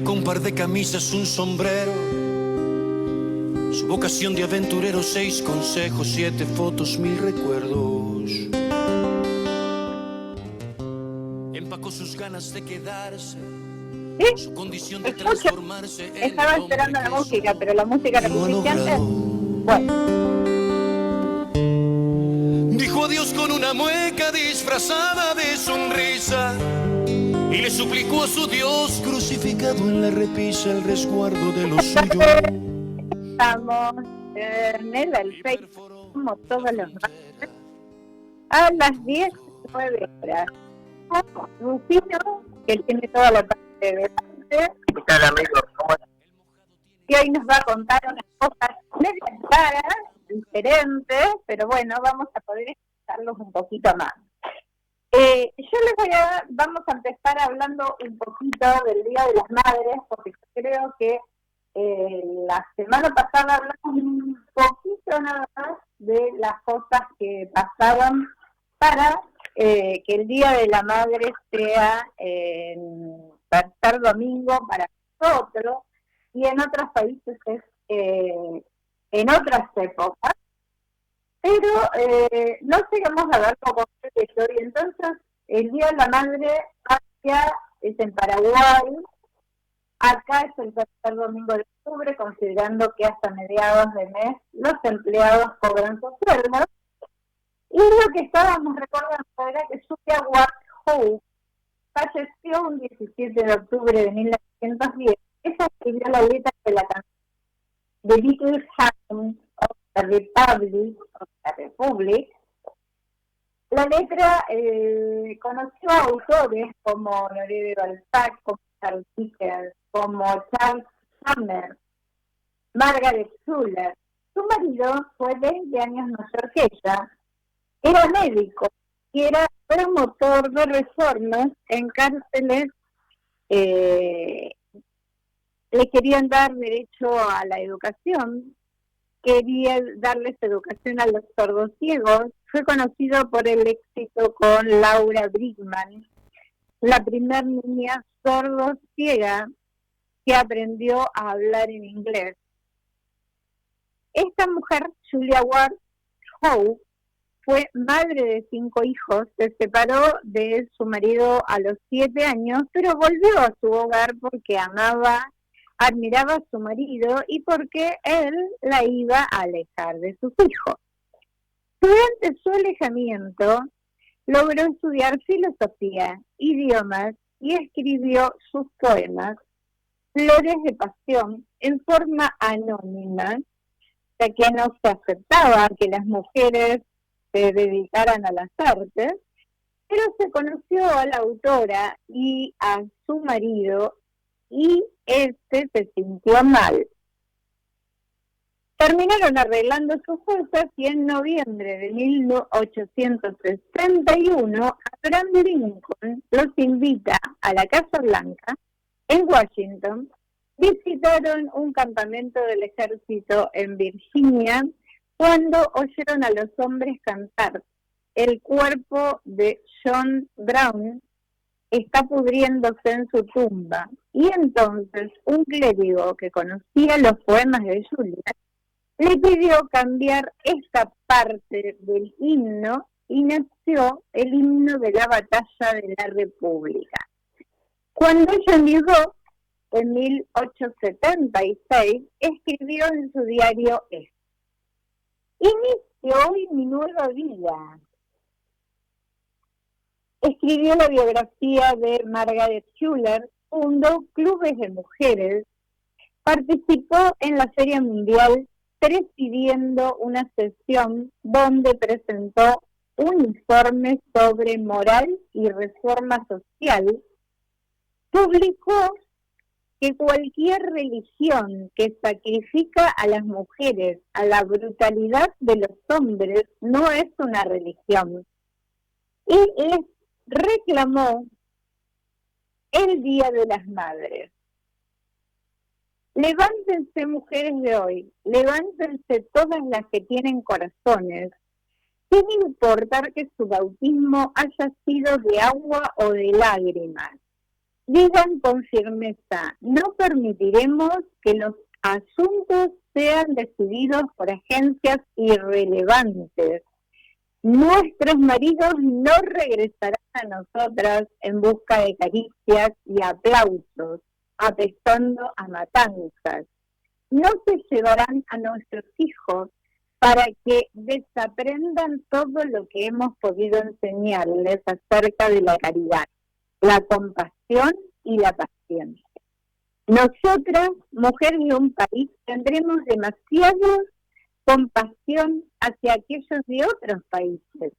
con un par de camisas, un sombrero. Su vocación de aventurero, 6 consejos, 7 fotos, 1000 recuerdos. Empacó sus ganas de quedarse, ¿Sí? su condición de Escucho. transformarse en Estaba el hombre esperando la que música, soy. pero la música era Y lo ha suficiente. logrado. Bueno, Dijo adiós con una mueca disfrazada de sonrisa y le suplicó a su Dios crucificado en la repisa el resguardo de lo suyo. estamos en el Alfeite, como todos los martes, a las 19 horas. Rufino, que tiene toda la parte de delante. ¿Qué tal, amigos? ¿Cómo están? Y hoy nos va a contar unas cosas medias raras, diferentes, pero bueno, vamos a poder escucharlos un poquito más. Vamos a empezar hablando un poquito del Día de las Madres, porque yo creo que la semana pasada hablamos un poquito nada más de las cosas que pasaban para que el Día de la Madre sea tercer domingo para nosotros, y en otros países es en otras épocas, pero no llegamos a dar como esto, y entonces el Día de la Madre es en Paraguay, acá es el tercer domingo de octubre, considerando que hasta mediados de mes los empleados cobran sus sueldos, y lo que estábamos recordando era que Julia Ward Howe falleció un 17 de octubre de 1910. Ella escribió la letra de la canción The Little Hand of the Republic, La letra conoció a autores como Honoré de Balzac, como Charles Dickens, como Charles Sumner, Margaret Fuller. Su marido fue 20 años mayor que ella, era médico y era promotor de reformas en cárceles. Le querían dar derecho a la educación, quería darles educación a los sordociegos. Fue conocido por el éxito con Laura Brigman, la primer niña sordociega que aprendió a hablar en inglés. Esta mujer, Julia Ward Howe, fue madre de 5 hijos, se separó de su marido a los 7 años, pero volvió a su hogar porque admiraba a su marido y porque él la iba a alejar de sus hijos. Durante su alejamiento, logró estudiar filosofía, idiomas y escribió sus poemas, Flores de Pasión, en forma anónima, ya que no se aceptaba que las mujeres se dedicaran a las artes, pero se conoció a la autora y a su marido, y este se sintió mal. Terminaron arreglando sus cosas y en noviembre de 1861 Abraham Lincoln los invita a la Casa Blanca en Washington. Visitaron un campamento del ejército en Virginia cuando oyeron a los hombres cantar: el cuerpo de John Brown está pudriéndose en su tumba. Y entonces un clérigo que conocía los poemas de Julia le pidió cambiar esta parte del himno y nació el himno de la batalla de la República. Cuando ella enviudó en 1876, escribió en su diario esto: inicio hoy mi nueva vida. Escribió la biografía de Margaret Fuller, fundó clubes de mujeres, participó en la Feria Mundial presidiendo una sesión donde presentó un informe sobre moral y reforma social. Publicó que cualquier religión que sacrifica a las mujeres a la brutalidad de los hombres no es una religión. Y les reclamó el Día de las Madres. Levántense, mujeres de hoy, levántense todas las que tienen corazones, sin importar que su bautismo haya sido de agua o de lágrimas. Digan con firmeza, no permitiremos que los asuntos sean decididos por agencias irrelevantes. Nuestros maridos no regresarán a nosotras en busca de caricias y aplausos, apestando a matanzas. No se llevarán a nuestros hijos para que desaprendan todo lo que hemos podido enseñarles acerca de la caridad, la compasión y la paciencia. Nosotras, mujeres de un país, tendremos demasiada compasión hacia aquellos de otros países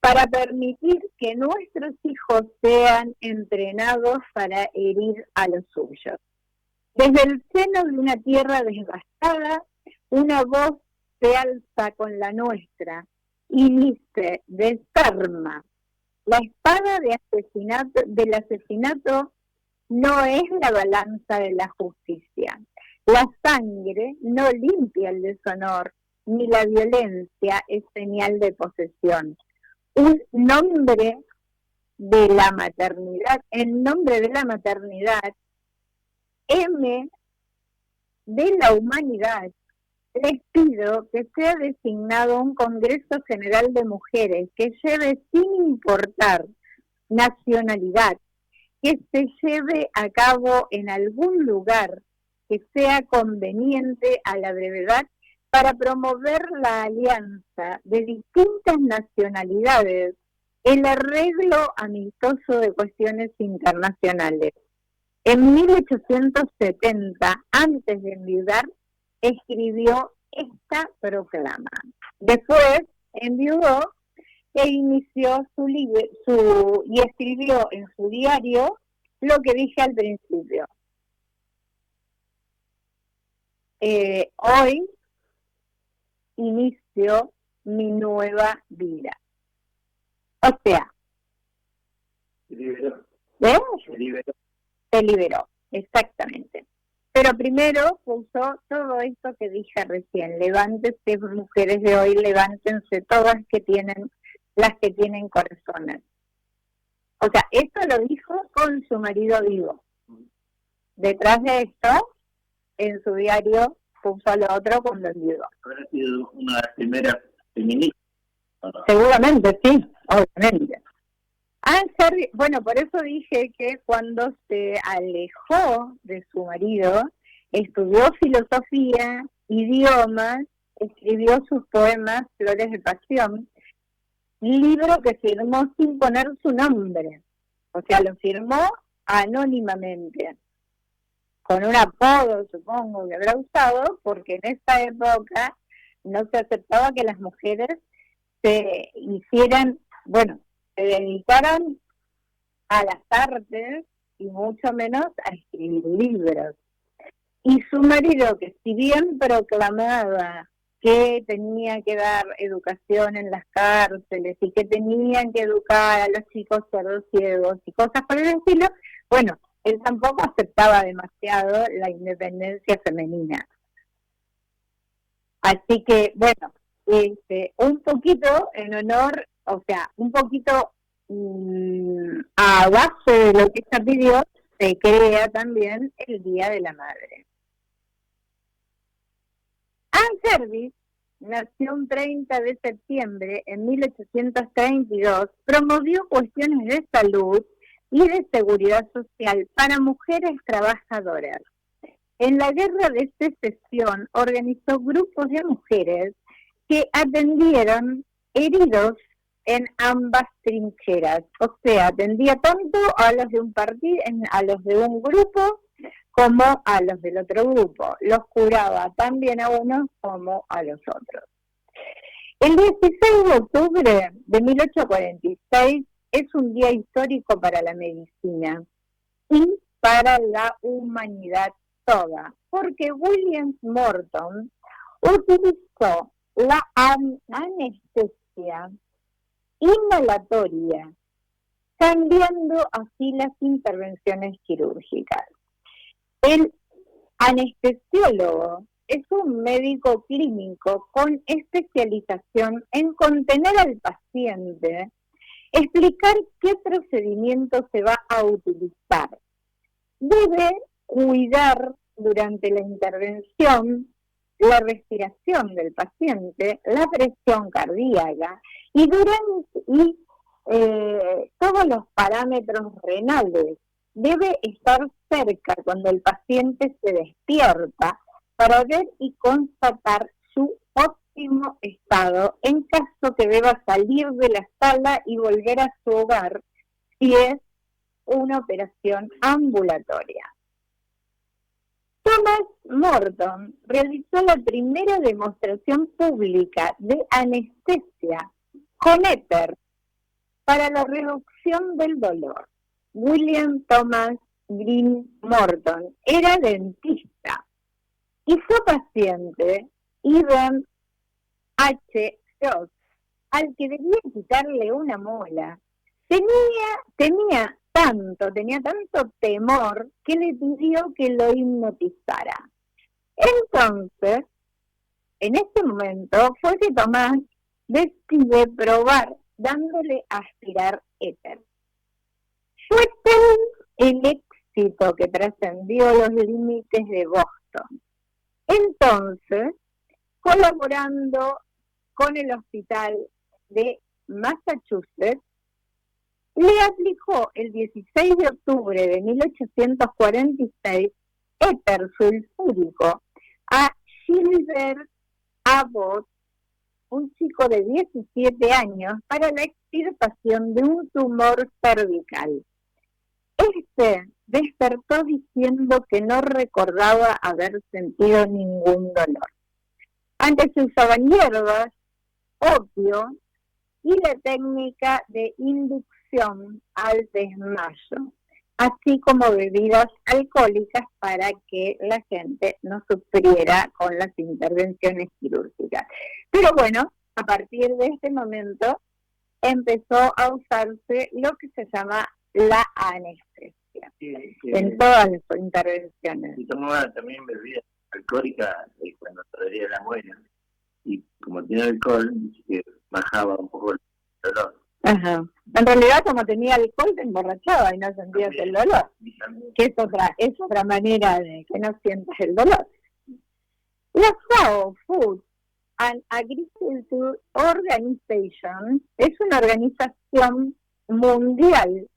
para permitir que nuestros hijos sean entrenados para herir a los suyos. Desde el seno de una tierra devastada, una voz se alza con la nuestra y dice, desarma. La espada del asesinato no es la balanza de la justicia. La sangre no limpia el deshonor, ni la violencia es señal de posesión. Un nombre de la maternidad, en nombre de la maternidad, M de la humanidad, les pido que sea designado un Congreso General de Mujeres que lleve sin importar nacionalidad, que se lleve a cabo en algún lugar que sea conveniente a la brevedad para promover la alianza de distintas nacionalidades, el arreglo amistoso de cuestiones internacionales. En 1870, antes de enviudar, escribió esta proclama. Después enviudó e inició y escribió en su diario lo que dije al principio. Hoy inicio mi nueva vida. O sea, se liberó, exactamente. Pero primero puso todo esto que dije recién, levántense mujeres de hoy, levántense todas las que tienen corazones. O sea, esto lo dijo con su marido vivo. Detrás de esto, en su diario, puso lo otro cuando enviudó. Habrá sido una de las primeras feministas. Seguramente, sí, obviamente. Bueno, por eso dije que cuando se alejó de su marido, estudió filosofía, idiomas, escribió sus poemas Flores de Pasión, libro que firmó sin poner su nombre, o sea, lo firmó anónimamente, con un apodo, supongo, que habrá usado, porque en esa época no se aceptaba que las mujeres se dedicaran a las artes y mucho menos a escribir libros. Y su marido, que si bien proclamaba que tenía que dar educación en las cárceles y que tenían que educar a los chicos sordos ciegos y cosas por el estilo, bueno, él tampoco aceptaba demasiado la independencia femenina. Así que, bueno, un poquito en honor, o sea, un poquito a base de lo que ella pidió, se crea también el Día de la Madre. Anne Service nació un 30 de septiembre en 1832, promovió cuestiones de salud y de seguridad social para mujeres trabajadoras. En la Guerra de Secesión organizó grupos de mujeres que atendieron heridos en ambas trincheras, o sea, atendía tanto a los de un partido, a los de un grupo como a los del otro grupo, los curaba también a unos como a los otros. El 16 de octubre de 1846 es un día histórico para la medicina y para la humanidad toda, porque William Morton utilizó la anestesia inhalatoria, cambiando así las intervenciones quirúrgicas. El anestesiólogo es un médico clínico con especialización en contener al paciente, explicar qué procedimiento se va a utilizar, debe cuidar durante la intervención la respiración del paciente, la presión cardíaca y todos los parámetros renales. Debe estar cerca cuando el paciente se despierta para ver y constatar su óptimo estado en caso que deba salir de la sala y volver a su hogar si es una operación ambulatoria. Thomas Morton realizó la primera demostración pública de anestesia con éter para la reducción del dolor. William Thomas Green Morton era dentista y su paciente, Ivan H. Frost, al que debía quitarle una muela, tenía tanto temor que le pidió que lo hipnotizara. Entonces, en este momento fue que Tomás decide probar dándole a aspirar éter. Fue tal el éxito que trascendió los límites de Boston. Entonces, colaborando con el hospital de Massachusetts, le aplicó el 16 de octubre de 1846 éter sulfúrico a Gilbert Abbott, un chico de 17 años, para la extirpación de un tumor cervical. Este despertó diciendo que no recordaba haber sentido ningún dolor. Antes se usaban hierbas, opio y la técnica de inducción al desmayo, así como bebidas alcohólicas para que la gente no sufriera con las intervenciones quirúrgicas. Pero bueno, a partir de este momento empezó a usarse lo que se llama la anestesia en todas las intervenciones. Y tomaba también bebidas alcohólicas cuando traía la muela, y como tenía alcohol, que bajaba un poco el dolor. Ajá. En realidad, como tenía alcohol, te emborrachaba y no sentías el dolor. Que es otra manera de que no sientas el dolor. La FAO, Food and Agriculture Organization, es una organización mundial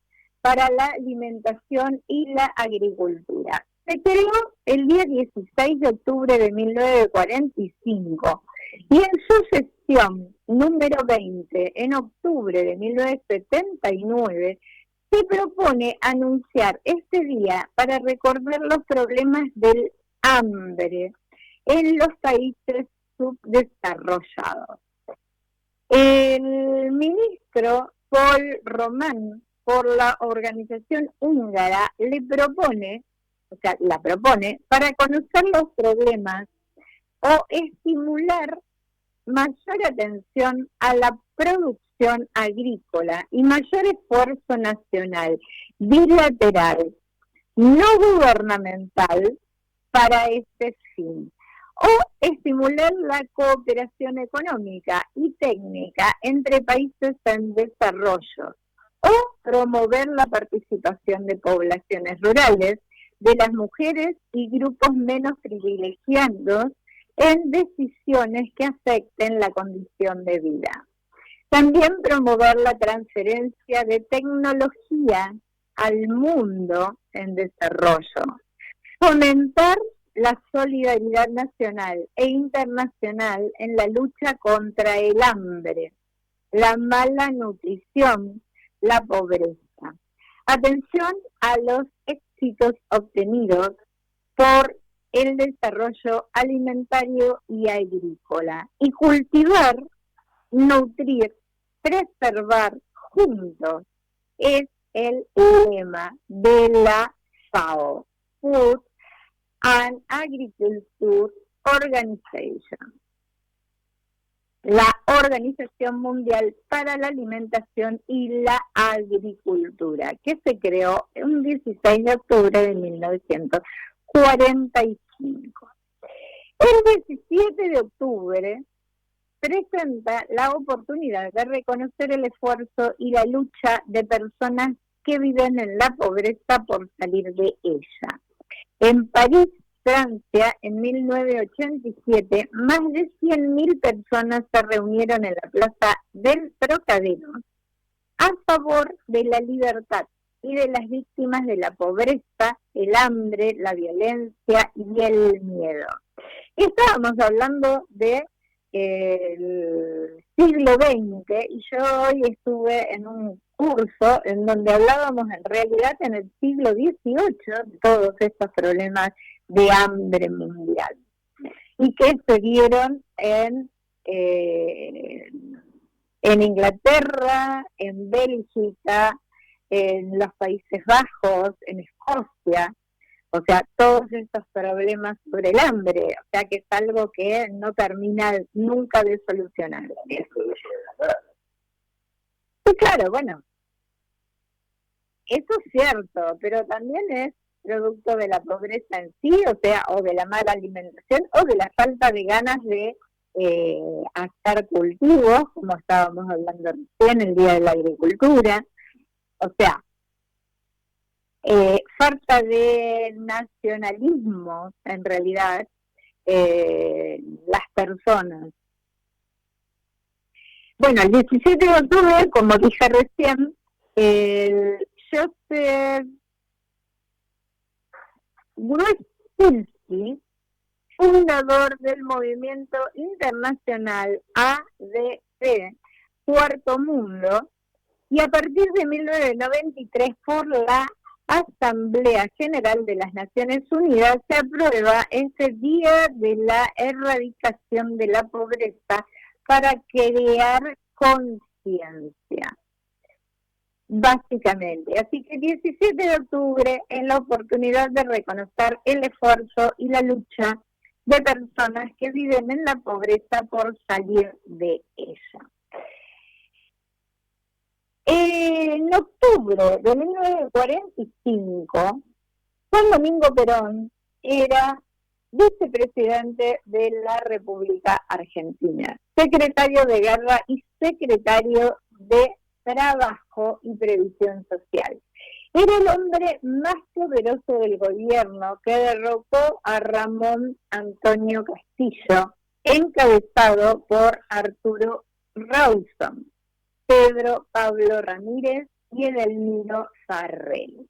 para la alimentación y la agricultura. Se creó el día 16 de octubre de 1945 y en su sesión número 20, en octubre de 1979, se propone anunciar este día para recordar los problemas del hambre en los países subdesarrollados. El ministro Paul Román, por la organización húngara, la propone para conocer los problemas o estimular mayor atención a la producción agrícola y mayor esfuerzo nacional, bilateral, no gubernamental para este fin, o estimular la cooperación económica y técnica entre países en desarrollo, o promover la participación de poblaciones rurales, de las mujeres y grupos menos privilegiados en decisiones que afecten la condición de vida. También promover la transferencia de tecnología al mundo en desarrollo. Fomentar la solidaridad nacional e internacional en la lucha contra el hambre, la mala nutrición, la pobreza. Atención a los éxitos obtenidos por el desarrollo alimentario y agrícola, y cultivar, nutrir, preservar juntos es el lema de la FAO, Food and Agriculture Organization, la Organización Mundial para la Alimentación y la Agricultura, que se creó el 16 de octubre de 1945. El 17 de octubre presenta la oportunidad de reconocer el esfuerzo y la lucha de personas que viven en la pobreza por salir de ella. En París, Francia, en 1987, más de 100.000 personas se reunieron en la plaza del Trocadero a favor de la libertad y de las víctimas de la pobreza, el hambre, la violencia y el miedo. Estábamos hablando de el siglo XX y yo hoy estuve en un curso en donde hablábamos en realidad en el siglo XVIII de todos estos problemas de hambre mundial y que se dieron en Inglaterra, en Bélgica, en los Países Bajos, en Escocia. O sea, todos estos problemas sobre el hambre, o sea que es algo que no termina nunca de solucionar. Y claro, bueno, eso es cierto, pero también es producto de la pobreza en sí, o sea, o de la mala alimentación, o de la falta de ganas de hacer cultivos, como estábamos hablando recién, el Día de la Agricultura. O sea, falta de nacionalismo, en realidad, las personas. Bueno, el 17 de octubre, como dije recién, el Joseph Gruzinski, fundador del movimiento internacional ADC, Cuarto Mundo, y a partir de 1993 por la Asamblea General de las Naciones Unidas se aprueba ese Día de la Erradicación de la Pobreza para crear conciencia, básicamente. Así que el 17 de octubre es la oportunidad de reconocer el esfuerzo y la lucha de personas que viven en la pobreza por salir de ella. En octubre de 1945, Juan Domingo Perón era vicepresidente de la República Argentina, secretario de Guerra y secretario de Trabajo y Previsión Social. Era el hombre más poderoso del gobierno que derrocó a Ramón Antonio Castillo, encabezado por Arturo Rawson, Pedro Pablo Ramírez y Edelmiro Farrell.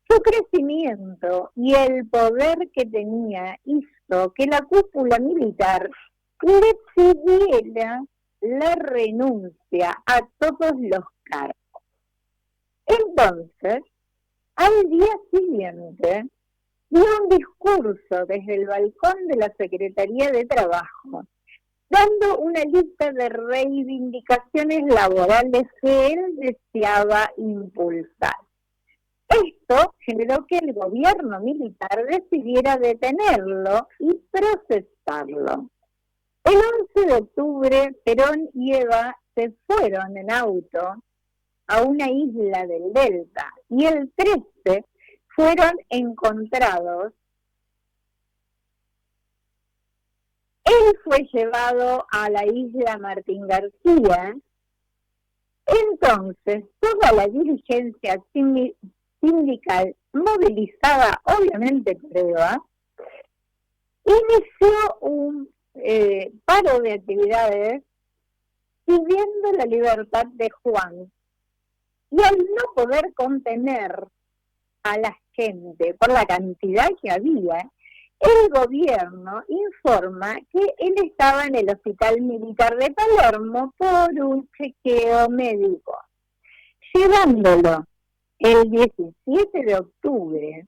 Su crecimiento y el poder que tenía hizo que la cúpula militar le pidiera la renuncia a todos los cargos. Entonces, al día siguiente, dio un discurso desde el balcón de la Secretaría de Trabajo, dando una lista de reivindicaciones laborales que él deseaba impulsar. Esto generó que el gobierno militar decidiera detenerlo y procesarlo. El 11 de octubre, Perón y Eva se fueron en auto a una isla del Delta y el 13 fueron encontrados. Él fue llevado a la isla Martín García. Entonces, toda la dirigencia sindical, movilizada obviamente por Eva, inició un paro de actividades pidiendo la libertad de Juan. Y al no poder contener a la gente por la cantidad que había, el gobierno informa que él estaba en el Hospital Militar de Palermo por un chequeo médico, llevándolo el 17 de octubre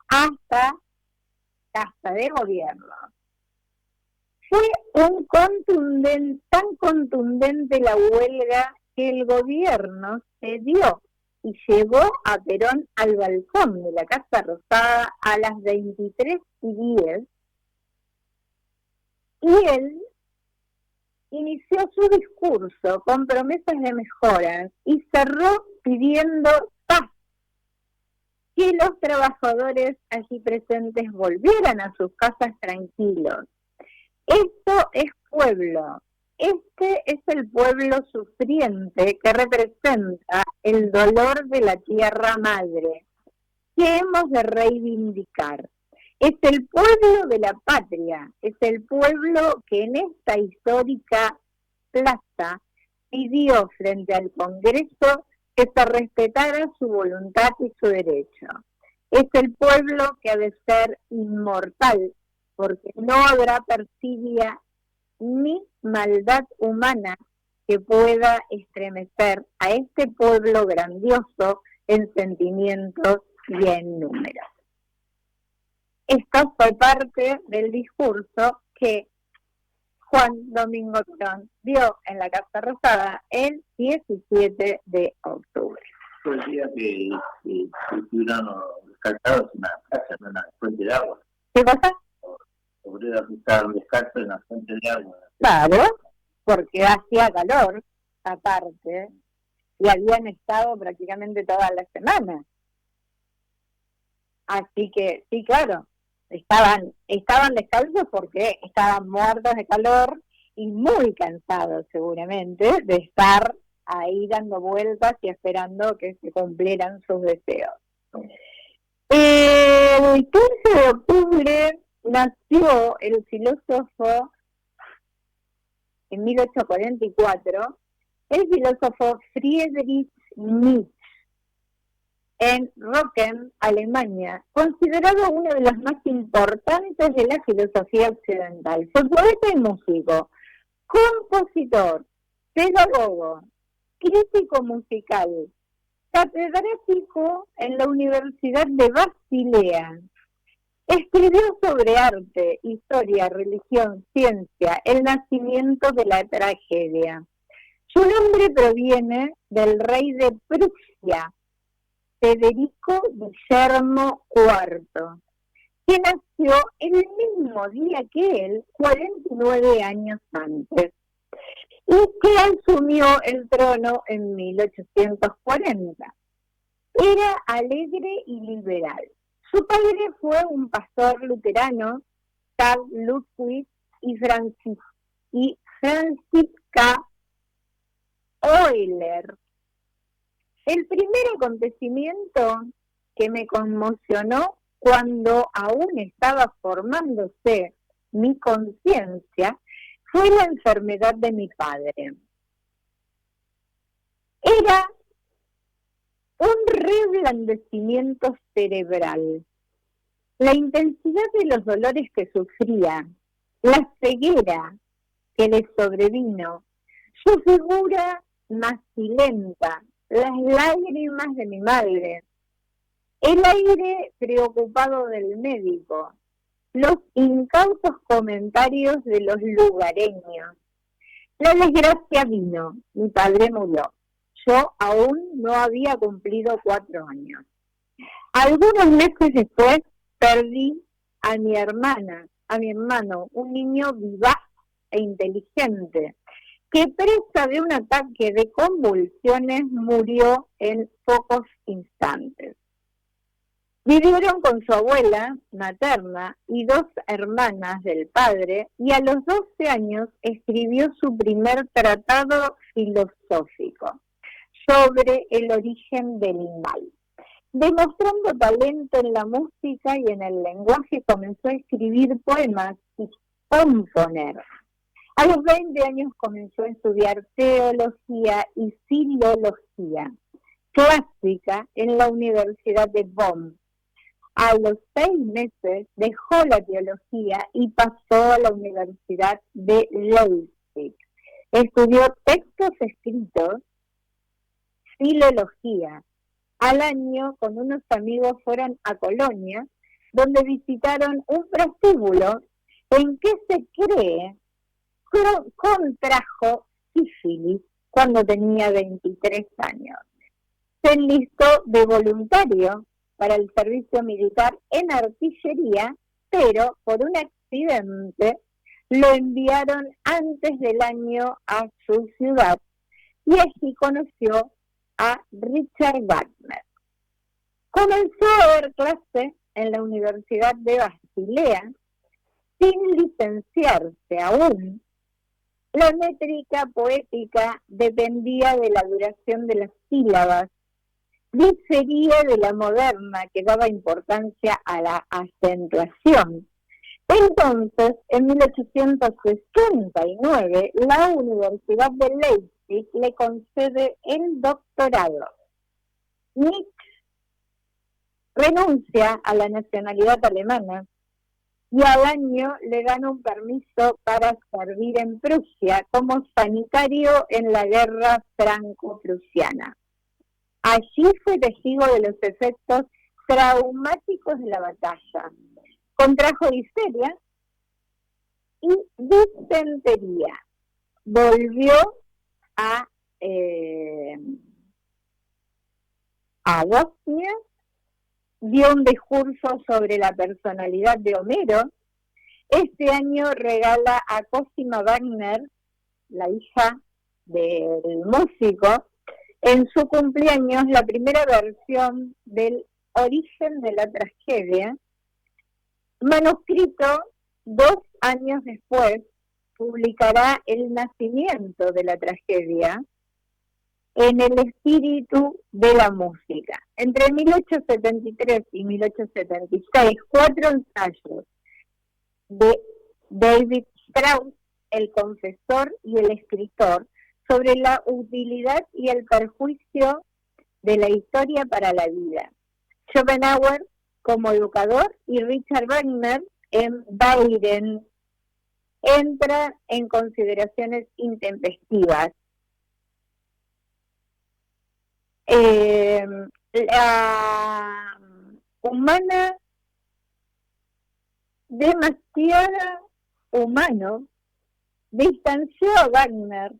hasta Casa de Gobierno. Fue tan contundente la huelga que el gobierno cedió y llevó a Perón al balcón de la Casa Rosada a las 23:10 y él inició su discurso con promesas de mejoras y cerró pidiendo paz, que los trabajadores allí presentes volvieran a sus casas tranquilos. Esto es pueblo, este es el pueblo sufriente que representa el dolor de la tierra madre, que hemos de reivindicar. Es el pueblo de la patria, es el pueblo que en esta histórica plaza pidió frente al Congreso que se respetara su voluntad y su derecho. Es el pueblo que ha de ser inmortal, porque no habrá persidia ni maldad humana que pueda estremecer a este pueblo grandioso en sentimientos y en números. Esto fue parte del discurso que Juan Domingo Perón dio en la Casa Rosada el 17 de octubre. Fue el día que estuvieron descartados en una casa, en una fuente de agua. ¿Qué pasa? Obreros que estaban descalzos en la fuente de agua. Claro, porque hacía calor, aparte, y habían estado prácticamente toda la semana. Así que, sí, claro, estaban descalzos porque estaban muertos de calor y muy cansados seguramente de estar ahí dando vueltas y esperando que se cumplieran sus deseos. El 15 de octubre nació el filósofo, en 1844, el filósofo Friedrich Nietzsche, en Rocken, Alemania, considerado uno de los más importantes de la filosofía occidental. Fue poeta y músico, compositor, pedagogo, crítico musical, catedrático en la Universidad de Basilea. Escribió sobre arte, historia, religión, ciencia, el nacimiento de la tragedia. Su nombre proviene del rey de Prusia, Federico Guillermo IV, que nació el mismo día que él, 49 años antes, y que asumió el trono en 1840. Era alegre y liberal. Su padre fue un pastor luterano, Karl Ludwig y Franziska Euler. El primer acontecimiento que me conmocionó cuando aún estaba formándose mi conciencia fue la enfermedad de mi padre. Era un reblandecimiento cerebral, la intensidad de los dolores que sufría, la ceguera que le sobrevino, su figura macilenta, las lágrimas de mi madre, el aire preocupado del médico, los incautos comentarios de los lugareños. La desgracia vino, mi padre murió. Yo aún no había cumplido 4 años. Algunos meses después perdí a mi hermano, un niño vivaz e inteligente, que presa de un ataque de convulsiones murió en pocos instantes. Vivieron con su abuela materna y 2 hermanas del padre, y a los 12 años escribió su primer tratado filosófico sobre el origen del mal. Demostrando talento en la música y en el lenguaje, comenzó a escribir poemas y componer. A los 20 años comenzó a estudiar teología y filología clásica en la Universidad de Bonn. A los 6 meses dejó la teología y pasó a la Universidad de Leipzig. Estudió textos escritos, filología. Al año, con unos amigos, fueron a Colonia, donde visitaron un prostíbulo en que se cree contrajo sífilis cuando tenía 23 años. Se enlistó de voluntario para el servicio militar en artillería, pero por un accidente lo enviaron antes del año a su ciudad y allí conoció a Richard Wagner. Comenzó a dar clase en la Universidad de Basilea sin licenciarse aún, La métrica poética dependía de la duración de las sílabas, difería de la moderna que daba importancia a la acentuación. Entonces, en 1869, la Universidad de Leipzig le concede el doctorado. Nietzsche renuncia a la nacionalidad alemana y al año le dan un permiso para servir en Prusia como sanitario en la guerra franco-prusiana. Allí fue testigo de los efectos traumáticos de la batalla. Contrajo difteria y disentería. Volvió a Bosnia, dio un discurso sobre la personalidad de Homero. Este año regala a Cosima Wagner, la hija del músico, en su cumpleaños la primera versión del Origen de la Tragedia, manuscrito 2 años después publicará El Nacimiento de la Tragedia en el espíritu de la música. Entre 1873 y 1876, 4 ensayos de David Strauss, el confesor y el escritor, sobre la utilidad y el perjuicio de la historia para la vida. Schopenhauer como educador y Richard Wagner en Byron entra en consideraciones intempestivas. La humana, demasiada humano, distanció a Wagner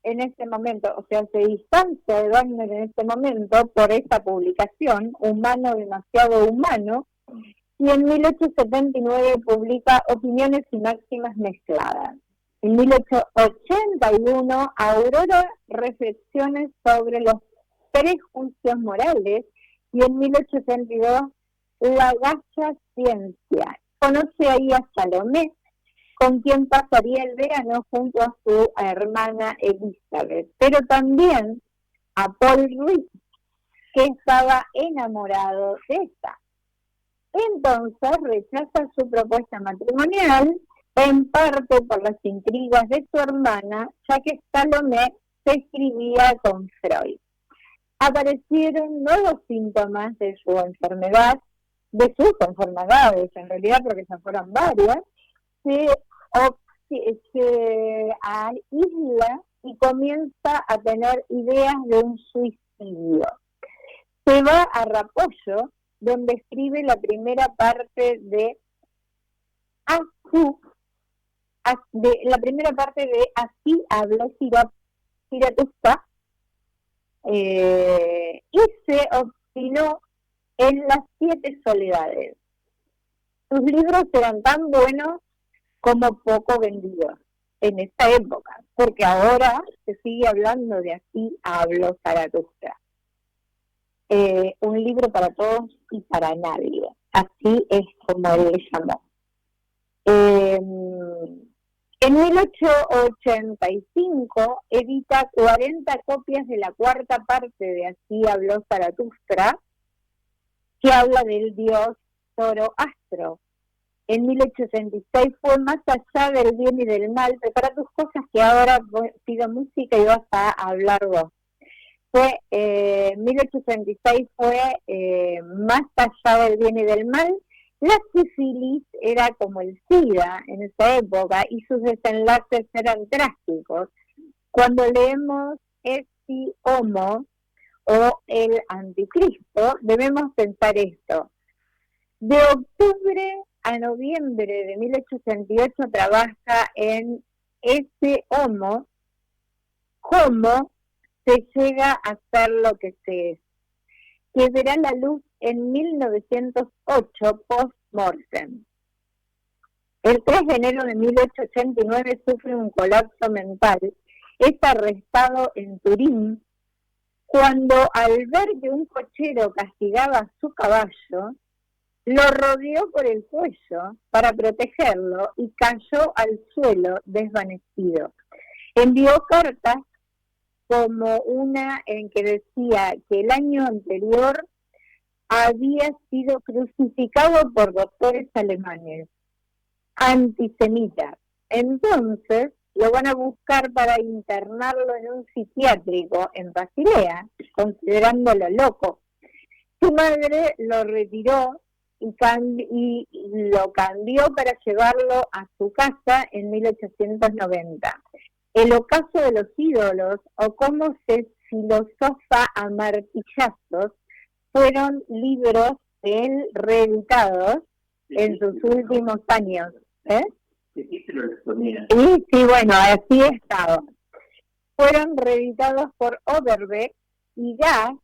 en este momento, o sea, se distancia de Wagner en este momento por esta publicación, Humano, demasiado humano, y en 1879 publica Opiniones y máximas mezcladas. En 1881, Aurora, Reflexiones sobre los prejuicios morales, y en 1882, La Gacha Ciencia. Conoce ahí a Salomé, con quien pasaría el verano junto a su hermana Elizabeth, pero también a Paul Ruiz, que estaba enamorado de esta. Entonces rechaza su propuesta matrimonial, en parte por las intrigas de su hermana, ya que Salomé se escribía con Freud. Aparecieron nuevos síntomas de su enfermedad, de sus enfermedades en realidad, porque ya fueron varias. Se aísla y comienza a tener ideas de un suicidio. Se va a Rapollo, donde escribe la primera parte de Así habló Zaratustra, y se obstinó en Las 7 soledades. Sus libros eran tan buenos como poco vendidos en esta época, porque ahora se sigue hablando de Así habló Zaratustra. Un libro para todos y para nadie, así es como él le llamó. En 1885 edita 40 copias de la cuarta parte de Así habló Zaratustra, que habla del dios Zoroastro. En 1866 fue Más allá del bien y del mal. Prepara tus cosas que ahora pido música y vas a hablar vos. 1866 fue Más allá del bien y del mal. La sífilis era como el SIDA en esa época y sus desenlaces eran trágicos. Cuando leemos Ecce Homo o El Anticristo, debemos pensar esto. De octubre a noviembre de 1868 trabaja en Ecce Homo, cómo se llega a ser lo que se es, que verá la luz en 1908 post-mortem. El 3 de enero de 1889 sufre un colapso mental, es arrestado en Turín, cuando al ver que un cochero castigaba a su caballo, lo rodeó por el cuello para protegerlo y cayó al suelo desvanecido. Envió cartas como una en que decía que el año anterior había sido crucificado por doctores alemanes, antisemitas. Entonces lo van a buscar para internarlo en un psiquiátrico en Basilea, considerándolo loco. Su madre lo retiró y lo cambió para llevarlo a su casa en 1890. El ocaso de los ídolos, o cómo se filosofa a martillazos, fueron libros de él reeditados en sus últimos años. Sí, se lo exponía. Sí, bueno, así estaba. Fueron reeditados por Overbeck y Gass,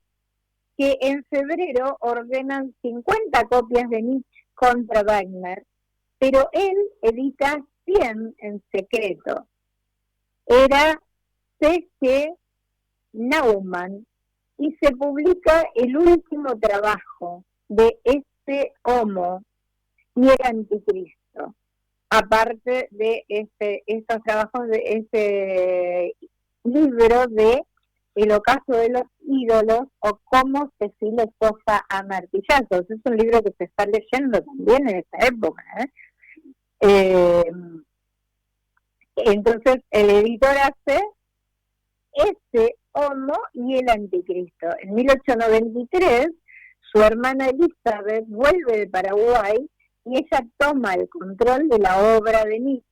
que en febrero ordenan 50 copias de Nietzsche contra Wagner, pero él edita 100 en secreto. Era C.G. Naumann y se publica el último trabajo de este homo y el anticristo, aparte de estos trabajos de ese libro de El ocaso de los ídolos o cómo se filosofa a martillazos. Es un libro que se está leyendo también en esta época. Entonces el editor hace ese homo y el anticristo. En 1893 su hermana Elizabeth vuelve de Paraguay y ella toma el control de la obra de Nietzsche,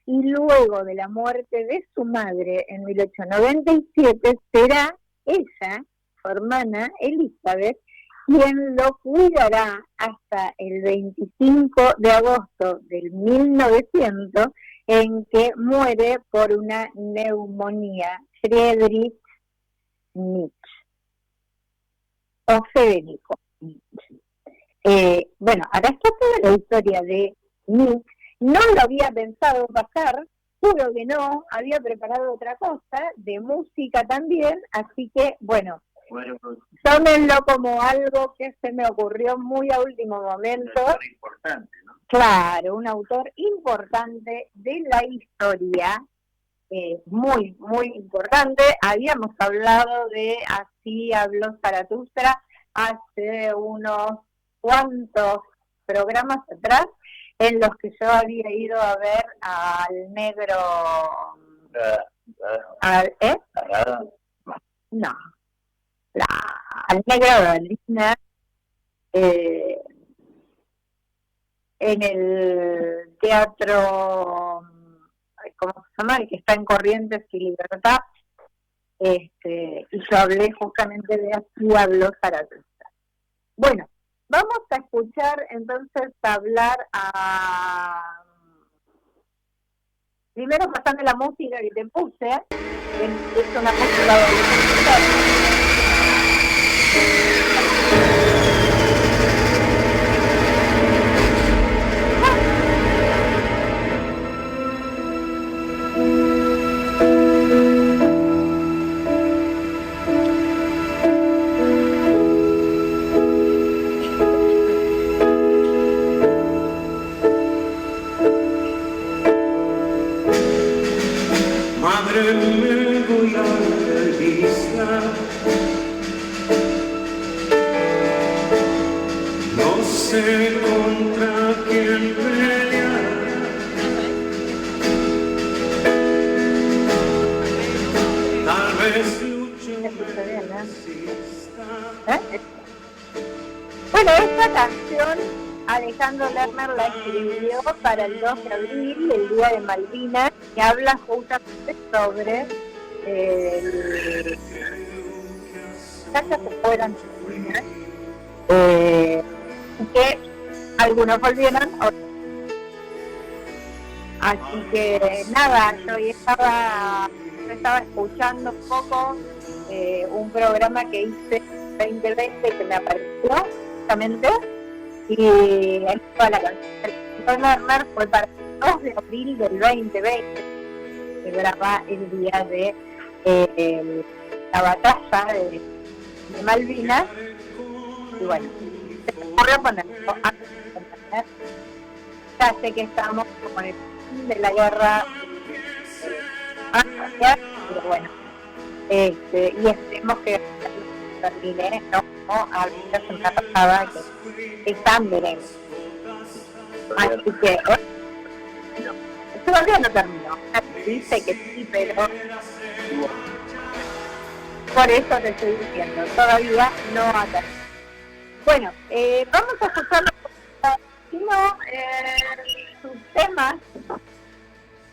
y luego de la muerte de su madre en 1897 será ella, su hermana Elizabeth, quien lo cuidará hasta el 25 de agosto del 1900, en que muere por una neumonía Friedrich Nietzsche, o Federico Nietzsche. Bueno, acá está toda la historia de Nietzsche. No lo había pensado pasar, juro que no, había preparado otra cosa, de música también, así que, bueno, tómenlo como algo que se me ocurrió muy a último momento. Un autor importante, ¿no? Claro, un autor importante de la historia, muy, muy importante. Habíamos hablado de Así habló Zaratustra hace unos cuantos programas atrás, en los que yo había ido a ver al negro... No. Al negro Berliner, en el teatro, ¿cómo se llama? El que está en Corrientes y Libertad, y yo hablé justamente de Así habló Zaratustra. Bueno, vamos a escuchar entonces hablar a... Primero pasando la música que te puse, es una música de... Madre, me voy a la isla, no sé contra quién pelear, tal vez lucho Bueno, esta canción Alejandro Lerner la escribió para el 2 de abril, el Día de Malvinas, que habla justamente sobre ya se fueron que algunos volvieron, así que nada, yo estaba escuchando un poco un programa que hice 2020 que me apareció justamente, y toda la canción Lerner fue para el 2 de abril del 2020, que graba el día de la batalla de Malvinas. Y bueno, se me ocurrió ponerlo antes de entender. Ya sé que estamos como en el fin de la guerra, pero bueno, y esperemos que termine, no a la semana pasada que tan veremos. Así que todavía no terminó, dice que sí, pero por eso te estoy diciendo, todavía no ha terminado. Bueno, vamos a escucharlo, sino sus temas.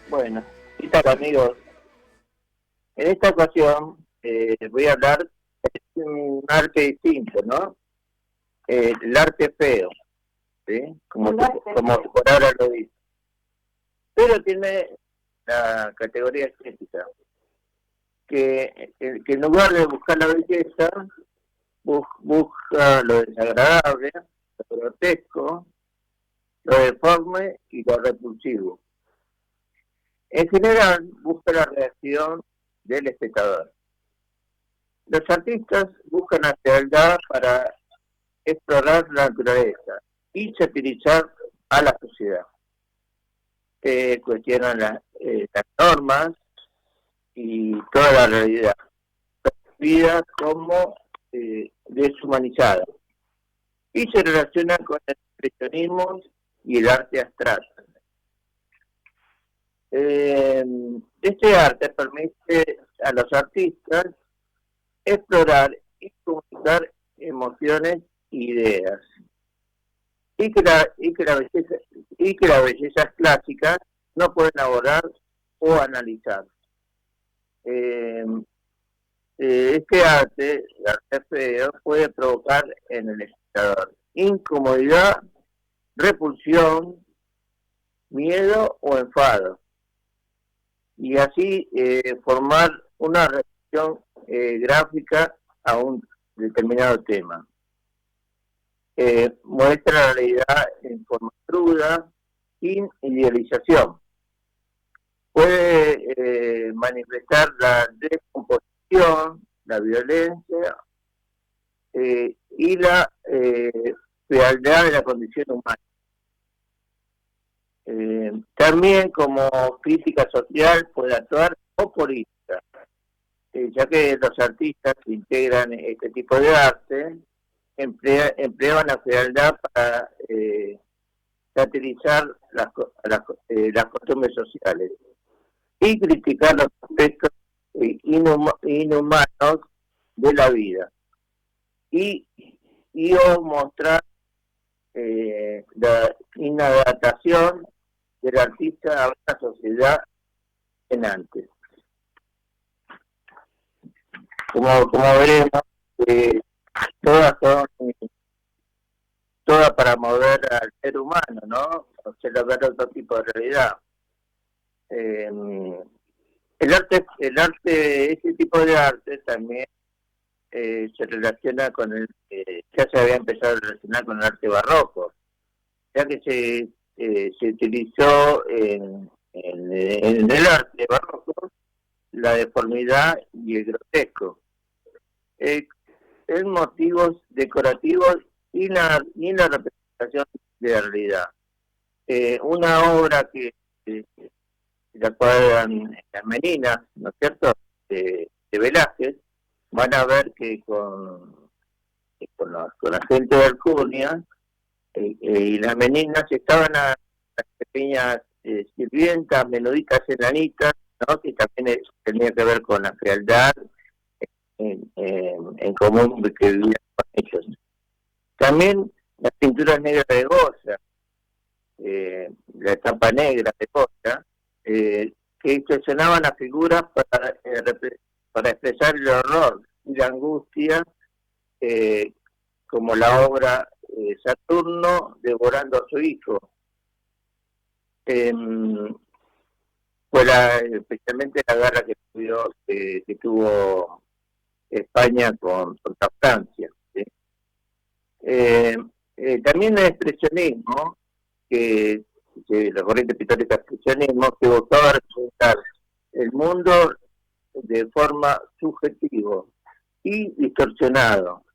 Bueno, ¿qué tal, amigos? En esta ocasión voy a hablar de un arte distinto, ¿no? El arte feo, ¿sí? Como por ahora lo dice. Pero tiene la categoría estética, que en lugar de buscar la belleza, busca lo desagradable, lo grotesco, lo deforme y lo repulsivo. En general, busca la reacción del espectador. Los artistas buscan la fealdad para explorar la naturaleza y satirizar a la sociedad. Cuestionan las normas y toda la realidad, vida como deshumanizada, y se relaciona con el expresionismo y el arte abstracto. Este arte permite a los artistas explorar y comunicar emociones e ideas, y que las bellezas clásicas no pueden abordar o analizar. Este arte, el arte feo, puede provocar en el espectador incomodidad, repulsión, miedo o enfado, y así formar una reacción gráfica a un determinado tema. Muestra la realidad en forma cruda, sin idealización. Puede manifestar la descomposición, la violencia y la fealdad de la condición humana. También como crítica social puede actuar o política, ya que los artistas que integran este tipo de arte emplean la fealdad para satirizar las costumbres sociales y criticar los aspectos inhumanos de la vida y o mostrar la inadaptación del artista a una sociedad en antes. Como veremos, todas para mover al ser humano, ¿no? Observar otro tipo de realidad. Ese tipo de arte también se relaciona con ya se había empezado a relacionar con el arte barroco, ya que se utilizó en el arte barroco la deformidad y el grotesco, en motivos decorativos y la representación de la realidad. Una obra que la cuadran las Meninas, ¿no es cierto?, de Velázquez, van a ver que con la gente de Alcurnia y las Meninas estaban a las pequeñas sirvientas, menuditas enanitas, ¿no?, que también tenía que ver con la fealdad en común que vivían con ellos. También las pinturas negras de Goya, la estampa negra de Goya, que distorsionaban las figuras para expresar el horror y la angustia, como la obra Saturno devorando a su hijo. Fue especialmente la guerra que tuvo España contra Francia, ¿sí? También el expresionismo, que la corriente pictórica expresionismo, que buscaba representar el mundo de forma subjetiva y distorsionado,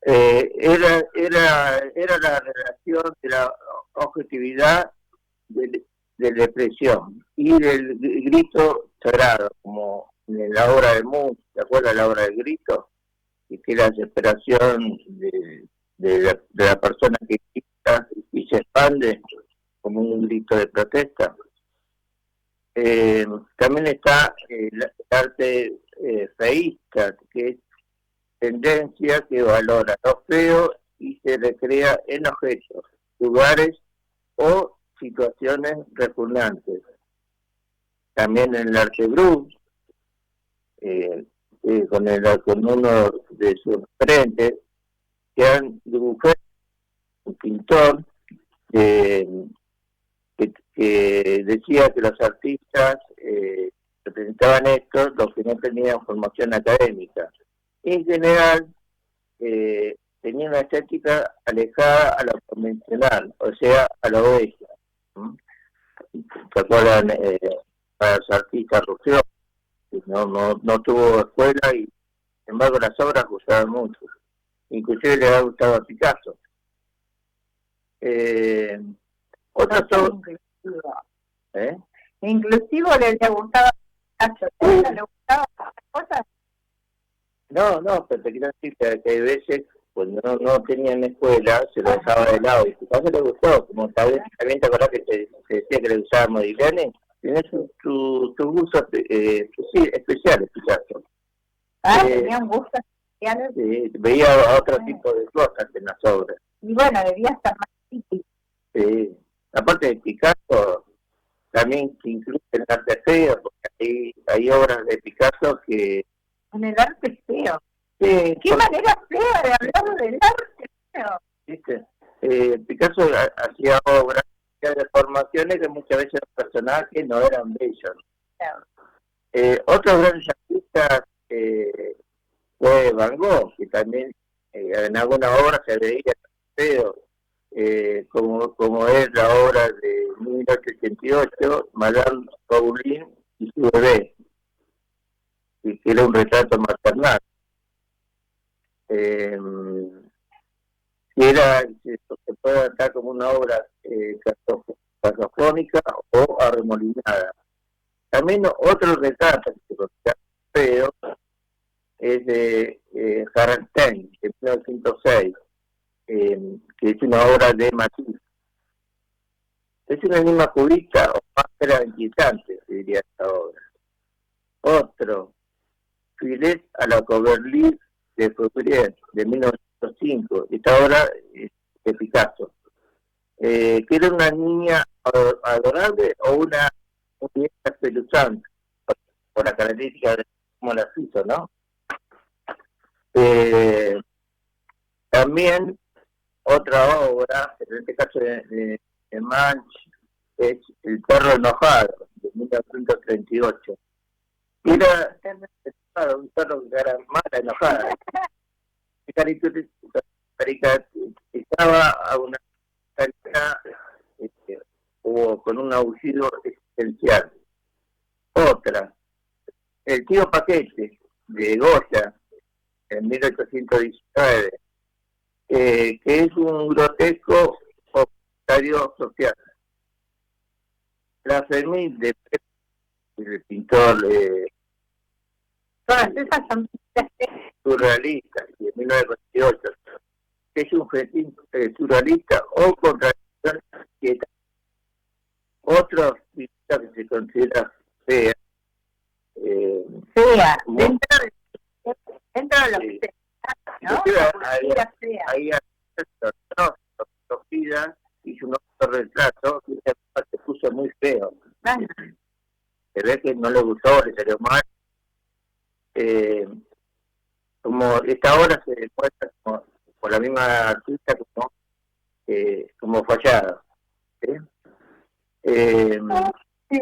Era la relación de la objetividad de la expresión y del grito sagrado, como en la obra del mundo, ¿te acuerdas la obra del grito? Y que la desesperación de la persona que grita y se expande como un grito de protesta. También está el arte feísta, que es tendencia que valora lo feo y se recrea en objetos, lugares o situaciones repugnantes. También en el arte brut, con uno de sus frentes, que han dibujado un pintor que decía que los artistas representaban esto, los que no tenían formación académica. En general, tenía una estética alejada a lo convencional, o sea, a lo bestia. ¿Se acuerdan? Para los artistas Rufio, no tuvo escuela y, sin embargo, las obras gustaban mucho. Inclusive le ha gustado a Picasso. Otras obras... Inclusive le gustaba a Picasso, le gustaba cosas. No, pero te quiero decir que hay veces, cuando no tenían escuela, se lo dejaba de lado. Y a Picasso le gustó, como también te acordás que te decía que le gustaba Modigliani, tiene sus gustos especiales, Picasso. Tenía un gusto especial. Sí, veía otro tipo de cosas en las obras. Y bueno, debía estar más difícil. Sí, aparte de Picasso, también se incluye el arte feo, porque hay obras de Picasso que... En el arte feo. Sí, ¿Qué manera fea de hablar del arte feo? ¿Viste? Picasso hacía obras, hacía deformaciones que muchas veces los personajes no eran bellos. Claro. Otros grandes artistas fue Van Gogh, que también en alguna obra se veía feo, como es la obra de 1888, Madame Bouline y su bebé, que era un retrato maternal. Se puede adaptar como una obra catafónica o arremolinada. También otro retrato que se considera feo es de Harrenstein, de 1906, que es una obra de Matisse. Es una anima cubista o máscara inquietante, se diría esta obra. Otro, Filet a la Coverly de Feuillée, de 1905, esta obra es de Picasso. Que era una niña adorable o una muñeca espeluzante, por la característica de cómo la hizo, ¿no? También otra obra, en este caso de Manch, es El perro enojado, de 1938. Era un perro que era mala, enojada. Caracterizaba a una calidad con un aullido existencial. Otra, El tío Paquete, de Goya, en 1819, que es un grotesco comentario social. La Fermín de el pintor Todas esas son surrealista, de 1928, que es un gentil surrealista o contradicción quieta. Otro pintor que se considera fea, fea, dentro de lo que se ¿no? Ahí hizo un autorretrato y se puso muy feo. Se ve que no le gustó, le salió mal. Como esta obra se demuestra por la misma artista como fallada.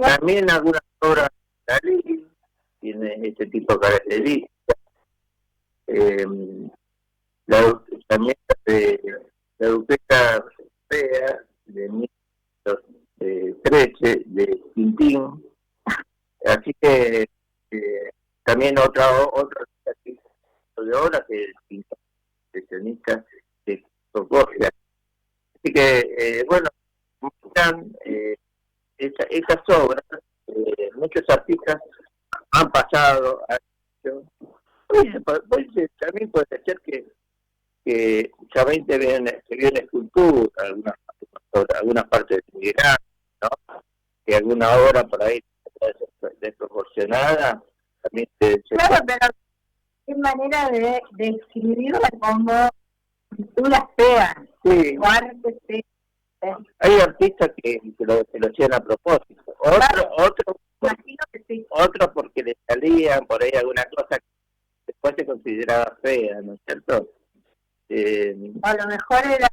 También algunas obras de Dalí tienen este tipo de características. También la duquesa fea de 1913 de Tintín. Así que también otro tipo de obra que es pianista de Prokofiev. Así que, bueno, están esas obras, muchos artistas han pasado a ello. También puede ser que solamente se vio en escultura, algunas partes de Miguel Ángel, ¿no? Que alguna obra por ahí desproporcionada también Claro, pero qué manera de escribirla como pinturas feas, sí. o arte feo. Hay artistas que lo hacían a propósito. Imagino que sí. Otros porque le salían por ahí alguna cosa que después se consideraba fea, ¿no es cierto? A lo mejor era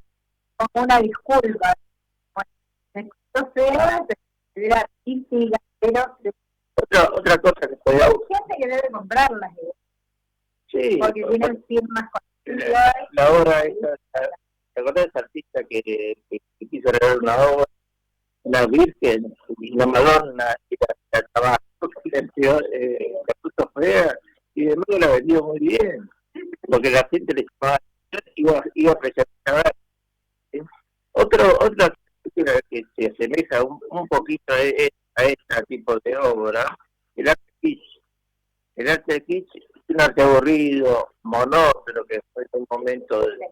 como una disculpa. Me escuchó fea, era artística, pero otra cosa que podía... hay gente que debe comprarlas, sí, porque tienen firmas conocidas. La obra esa, ¿te acordás de esa artista que quiso regalar una obra, una virgen, y la Madonna, y la trabajo, la puso fea, y de modo la vendió muy bien, porque la gente le llamaba, iba a presentar. Otra que se asemeja un poquito a este tipo de obra, el arte kitsch. El arte kitsch es un arte aburrido, monótono, que fue un momento de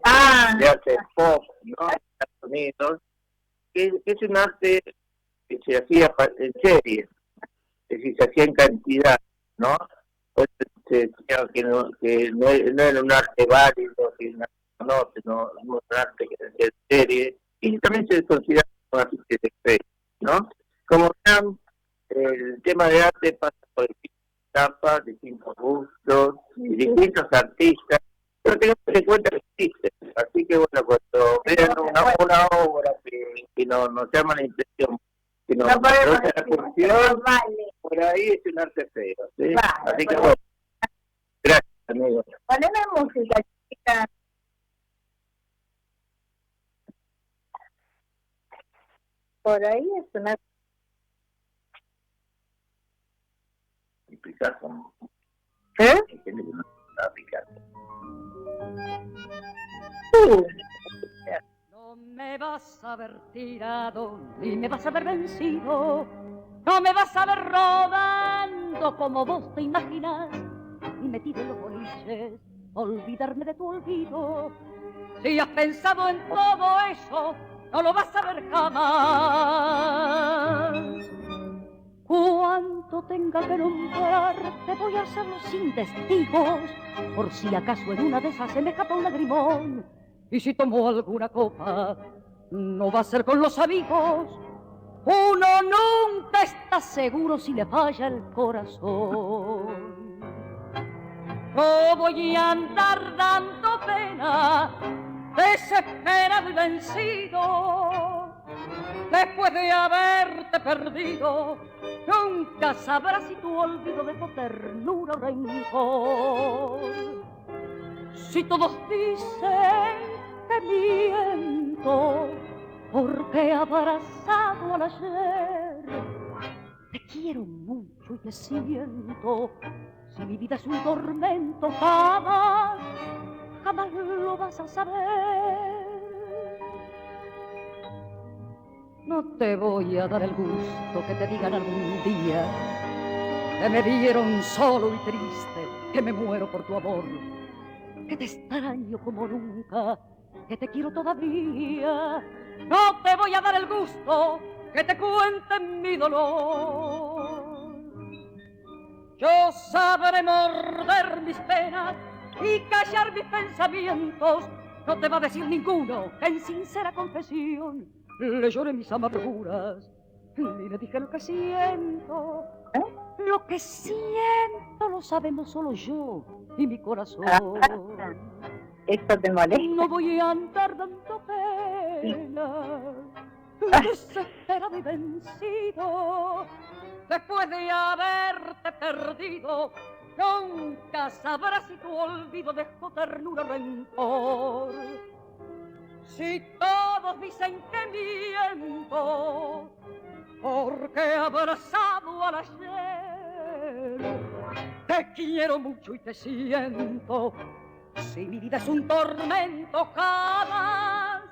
arte pop, ¿no? En Estados Unidos, que es un arte que se hacía en serie, es decir, se hacía en cantidad, ¿no? Pues se decía que no era un arte válido, que no un arte que se hacía en serie, y también se considera como arte de efecto, ¿no? Como vean, el tema de arte pasa por distintas etapas, distintos gustos, y distintos artistas, pero tengo que tener en cuenta que existen. Así que bueno, cuando vean una obra que nos llama la atención, que nos produce la función, por ahí es un arte feo, ¿sí? Así que bueno, gracias, amigos. Poneme música, chica. Por ahí es una... Picasso. ¿Eh? Picasso. No me vas a ver tirado, ni me vas a ver vencido, no me vas a ver rodando como vos te imaginas, ni metido en los boliches, olvidarme de tu olvido. Si has pensado en todo eso, no lo vas a ver jamás. Cuanto tenga que nombrarte, voy a hacerlo sin testigos, por si acaso en una de esas se me escapa un lagrimón. Y si tomo alguna copa, no va a ser con los amigos. Uno nunca está seguro si le falla el corazón. No voy a andar dando pena, desesperado y vencido. Después de haberte perdido, nunca sabrás si tu olvido dejó ternura o rencor. Si todos dicen que miento, porque abrazado al ayer, te quiero mucho y te siento. Si mi vida es un tormento, jamás lo vas a saber. No te voy a dar el gusto que te digan algún día que me vieron solo y triste, que me muero por tu amor, que te extraño como nunca, que te quiero todavía. No te voy a dar el gusto que te cuenten mi dolor. Yo sabré morder mis penas y callar mis pensamientos. No te va a decir ninguno que en sincera confesión le lloré mis amarguras, ni le dije lo que siento. Lo que siento lo sabemos solo yo y mi corazón. ¿Esto te molesta? No voy a andar dando pena, desesperado y vencido. Después de haberte perdido, nunca sabrás si tu olvido dejó ternura o rencor. Si todos dicen que miento, porque abrazado al ayer, te quiero mucho y te siento. Si mi vida es un tormento, jamás,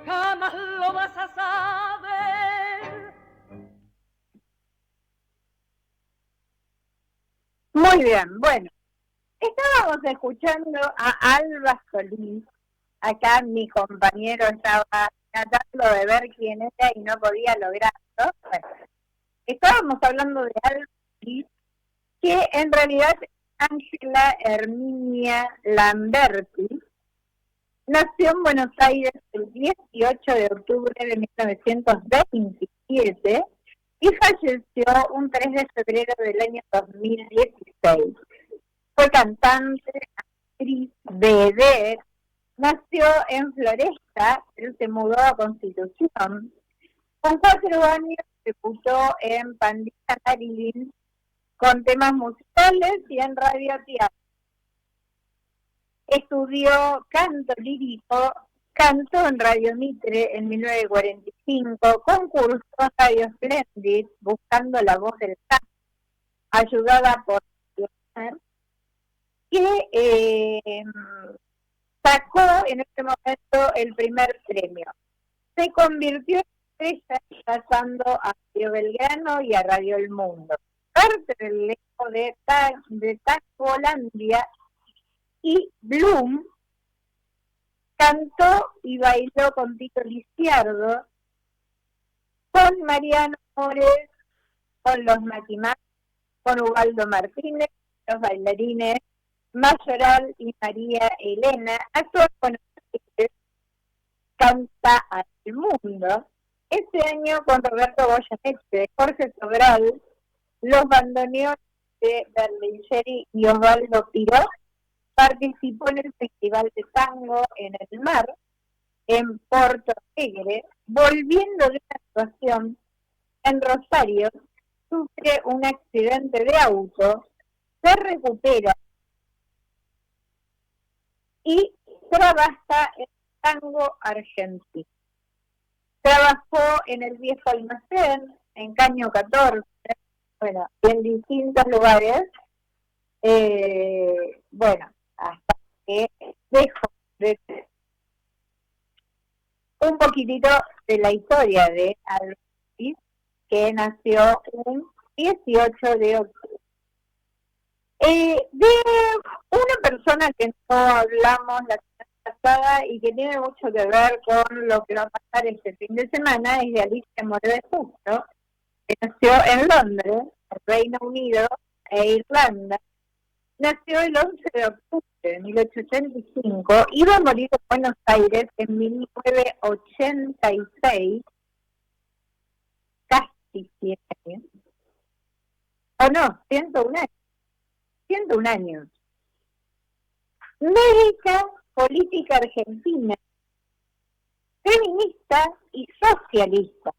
jamás lo vas a saber. Muy bien, bueno. Estábamos escuchando a Alba Solís. Acá mi compañero estaba tratando de ver quién era y no podía lograrlo. Bueno, estábamos hablando de Alba Solís, que en realidad es Ángela Herminia Lamberti. Nació en Buenos Aires el 18 de octubre de 1927 y falleció un 3 de febrero del año 2016. Fue cantante, actriz, vedette. Nació en Floresta, pero se mudó a Constitución. Con 4 años debutó en Pandilla Marilyn con temas musicales y en radioteatro. Estudió canto lírico, cantó en Radio Mitre en 1945, concursó en Radio Splendid buscando la voz del canto, ayudada por que sacó en este momento el primer premio. Se convirtió en estrella pasando a Radio Belgrano y a Radio El Mundo. Parte del elenco de Tacolandia y Bloom cantó y bailó con Tito Lisiardo, con Mariano Mores, con los Maquimás, con Ubaldo Martínez, los bailarines Mayoral y María Elena. Actuó con Canta al Mundo. Este año con Roberto Goyeneche, Jorge Sobral, los bandoneones de Berlingeri y Osvaldo Piró. Participó en el Festival de Tango en el Mar, en Porto Alegre. Volviendo de una actuación en Rosario, sufre un accidente de auto, se recupera y trabaja en tango argentino. Trabajó en el Viejo Almacén, en Caño 14, bueno, en distintos lugares. Bueno, hasta que dejo de un poquitito de la historia de Alba Solís, que nació un 18 de octubre. De una persona que no hablamos la semana pasada y que tiene mucho que ver con lo que va a pasar este fin de semana es de Alicia Moreau Justo, que nació en Londres, Reino Unido e Irlanda. Nació el 11 de octubre de 1885, iba a morir en Buenos Aires en 1986, casi 100 años. O no, 101 años. 101 años. Médica, política argentina, feminista y socialista.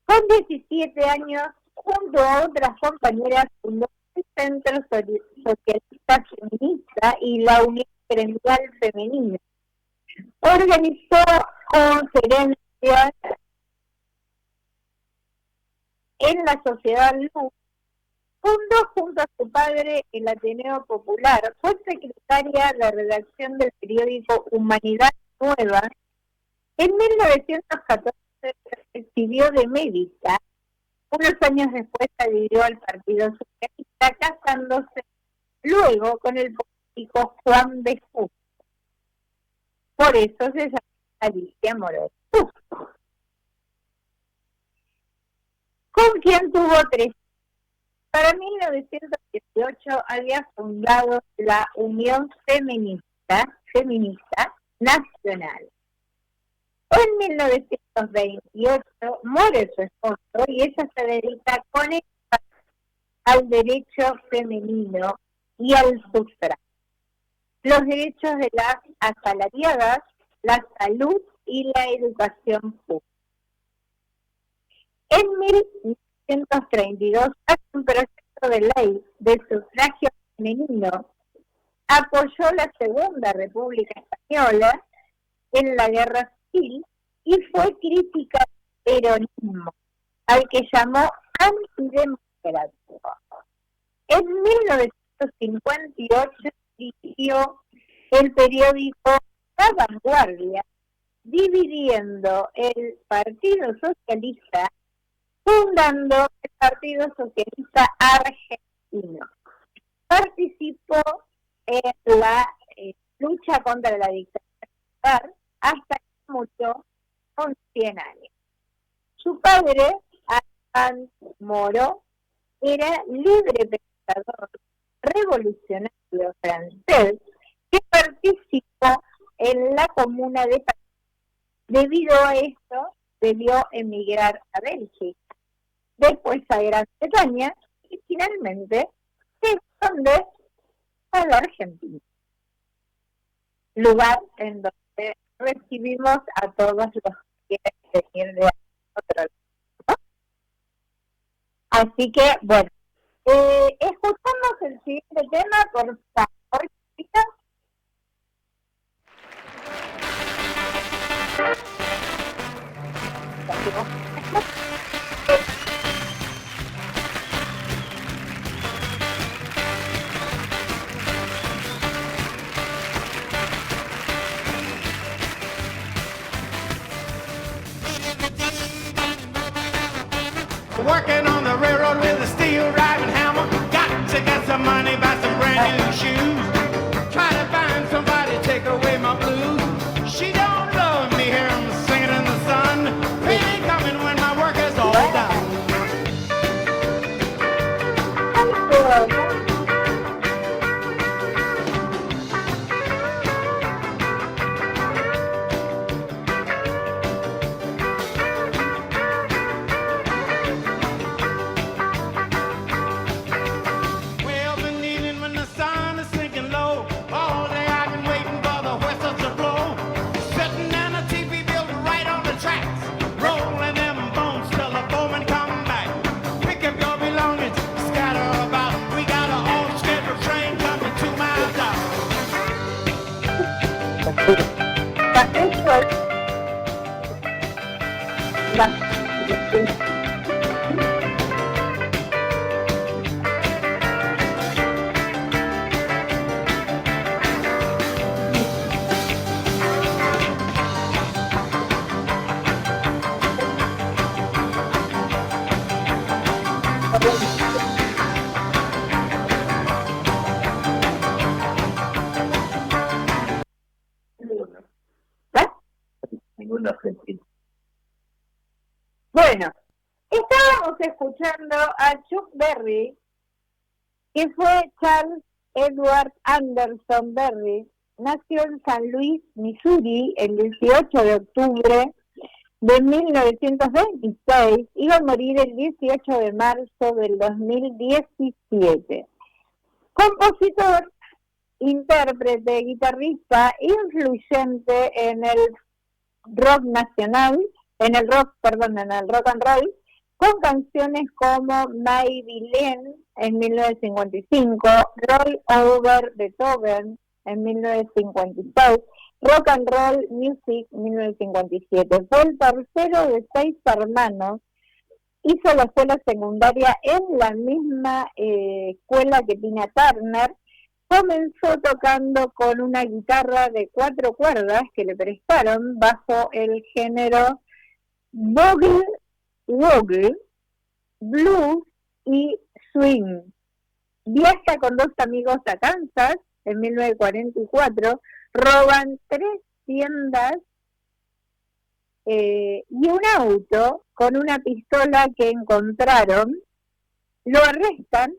Con 17 años, junto a otras compañeras, fundó el Centro Socialista Feminista y la Unión Gremial Femenina. Organizó conferencias en la Sociedad Luz. Fundó junto a su padre el Ateneo Popular. Fue secretaria de la redacción del periódico Humanidad Nueva. En 1914 se recibió de médica. Unos años después adhirió al Partido Socialista, casándose luego con el político Juan de Justo. Por eso se llama Alicia Moreau Justo. Con quien tuvo 3. Para 1918 había fundado la Unión Feminista Nacional. En 1928 muere su esposo y ella se dedica con énfasis al derecho femenino y al sufragio, los derechos de las asalariadas, la salud y la educación pública. En 1932 hace un proyecto de ley de sufragio femenino, apoyó la Segunda República Española en la Guerra Civil y fue crítica del peronismo, al que llamó antidemocrático. En 1958 escribió el periódico La Vanguardia, dividiendo el Partido Socialista, fundando el Partido Socialista Argentino. Participó en la lucha contra la dictadura hasta que murió con 100 años. Su padre, Armand Moreau, era libre pensador revolucionario francés que participó en la Comuna de París. Debido a esto, debió emigrar a Bélgica, después a Gran Bretaña y finalmente desde a la Argentina, lugar en donde recibimos a todos los que quieren venir de otro lado, ¿no? Así que, bueno, escuchamos el siguiente tema, por favor, chicas. Working on the railroad with a steel driving hammer. Got to get some money, buy some brand new shoes. Try to find somebody to take away my blues. She don't love me, hear 'em singing in the sun. Pain ain't coming when my work is all done. Bueno, estábamos escuchando a Chuck Berry, que fue Charles Edward Anderson Berry. Nació en San Luis, Missouri, el 18 de octubre de 1926. Iba a morir el 18 de marzo del 2017. Compositor, intérprete, guitarrista, influyente en el rock nacional, en el rock and roll, con canciones como Maybelline en 1955, Roll Over Beethoven en 1956, Rock and Roll Music 1957. Fue el tercero de 6 hermanos. Hizo la escuela secundaria en la misma escuela que Tina Turner. Comenzó tocando con una guitarra de 4 cuerdas que le prestaron bajo el género boogie woogie, blues y swing. Viaja con 2 amigos a Kansas en 1944, roban 3 tiendas y un auto con una pistola que encontraron, lo arrestan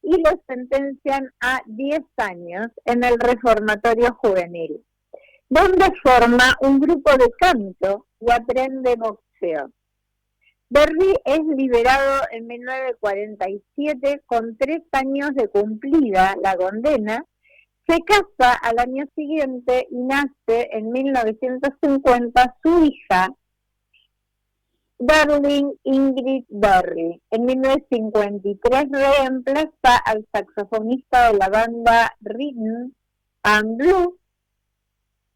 y lo sentencian a 10 años en el reformatorio juvenil, donde forma un grupo de canto y aprende boxeo. Berry es liberado en 1947 con 3 años de cumplida la condena. Se casa al año siguiente y nace en 1950 su hija, Darling Ingrid Berry. En 1953 reemplaza al saxofonista de la banda Rhythm and Blues.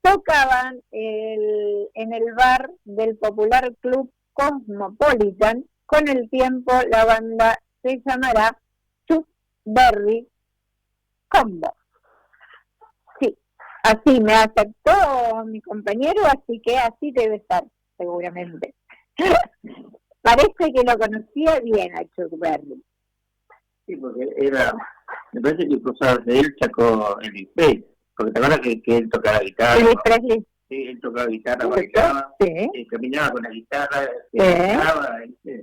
Tocaban en el bar del popular club Cosmopolitan. Con el tiempo la banda se llamará Chuck Berry Combo. Así me aceptó mi compañero, así que así debe estar, seguramente. Parece que lo conocía bien a Chuck Berry. Sí, porque me parece que cruzaba de él sacó el Presley, porque te acuerdas que él tocaba guitarra. Elvis Presley. Sí, él tocaba guitarra, bailaba, caminaba con la guitarra,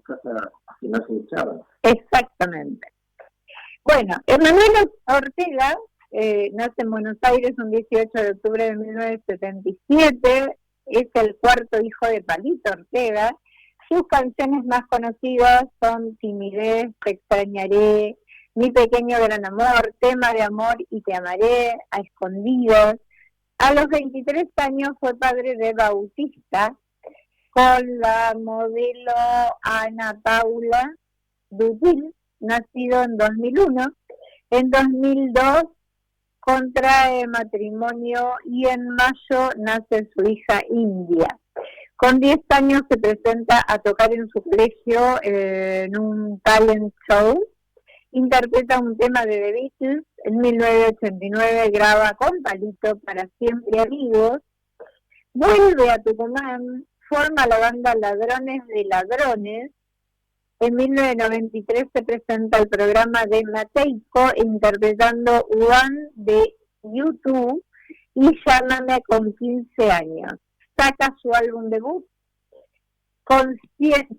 cosas que no se usaban. Exactamente. Bueno, Emanuel Ortega nace en Buenos Aires un 18 de octubre de 1977, es el cuarto hijo de Palito Ortega. Sus canciones más conocidas son Timidez, Te extrañaré, Mi pequeño gran amor, Tema de amor y Te amaré, A escondidas. A los 23 años fue padre de Bautista con la modelo Ana Paula Dutil, nacido en 2001. En 2002 contrae matrimonio y en mayo nace su hija India. Con 10 años se presenta a tocar en su colegio en un talent show. Interpreta un tema de The Beatles. En 1989 graba con Palito Para Siempre Amigos. Vuelve a Tucumán, forma la banda Ladrones de Ladrones. En 1993 se presenta el programa de Mateico interpretando One de U2 y Llámame con 15 años. Saca su álbum debut,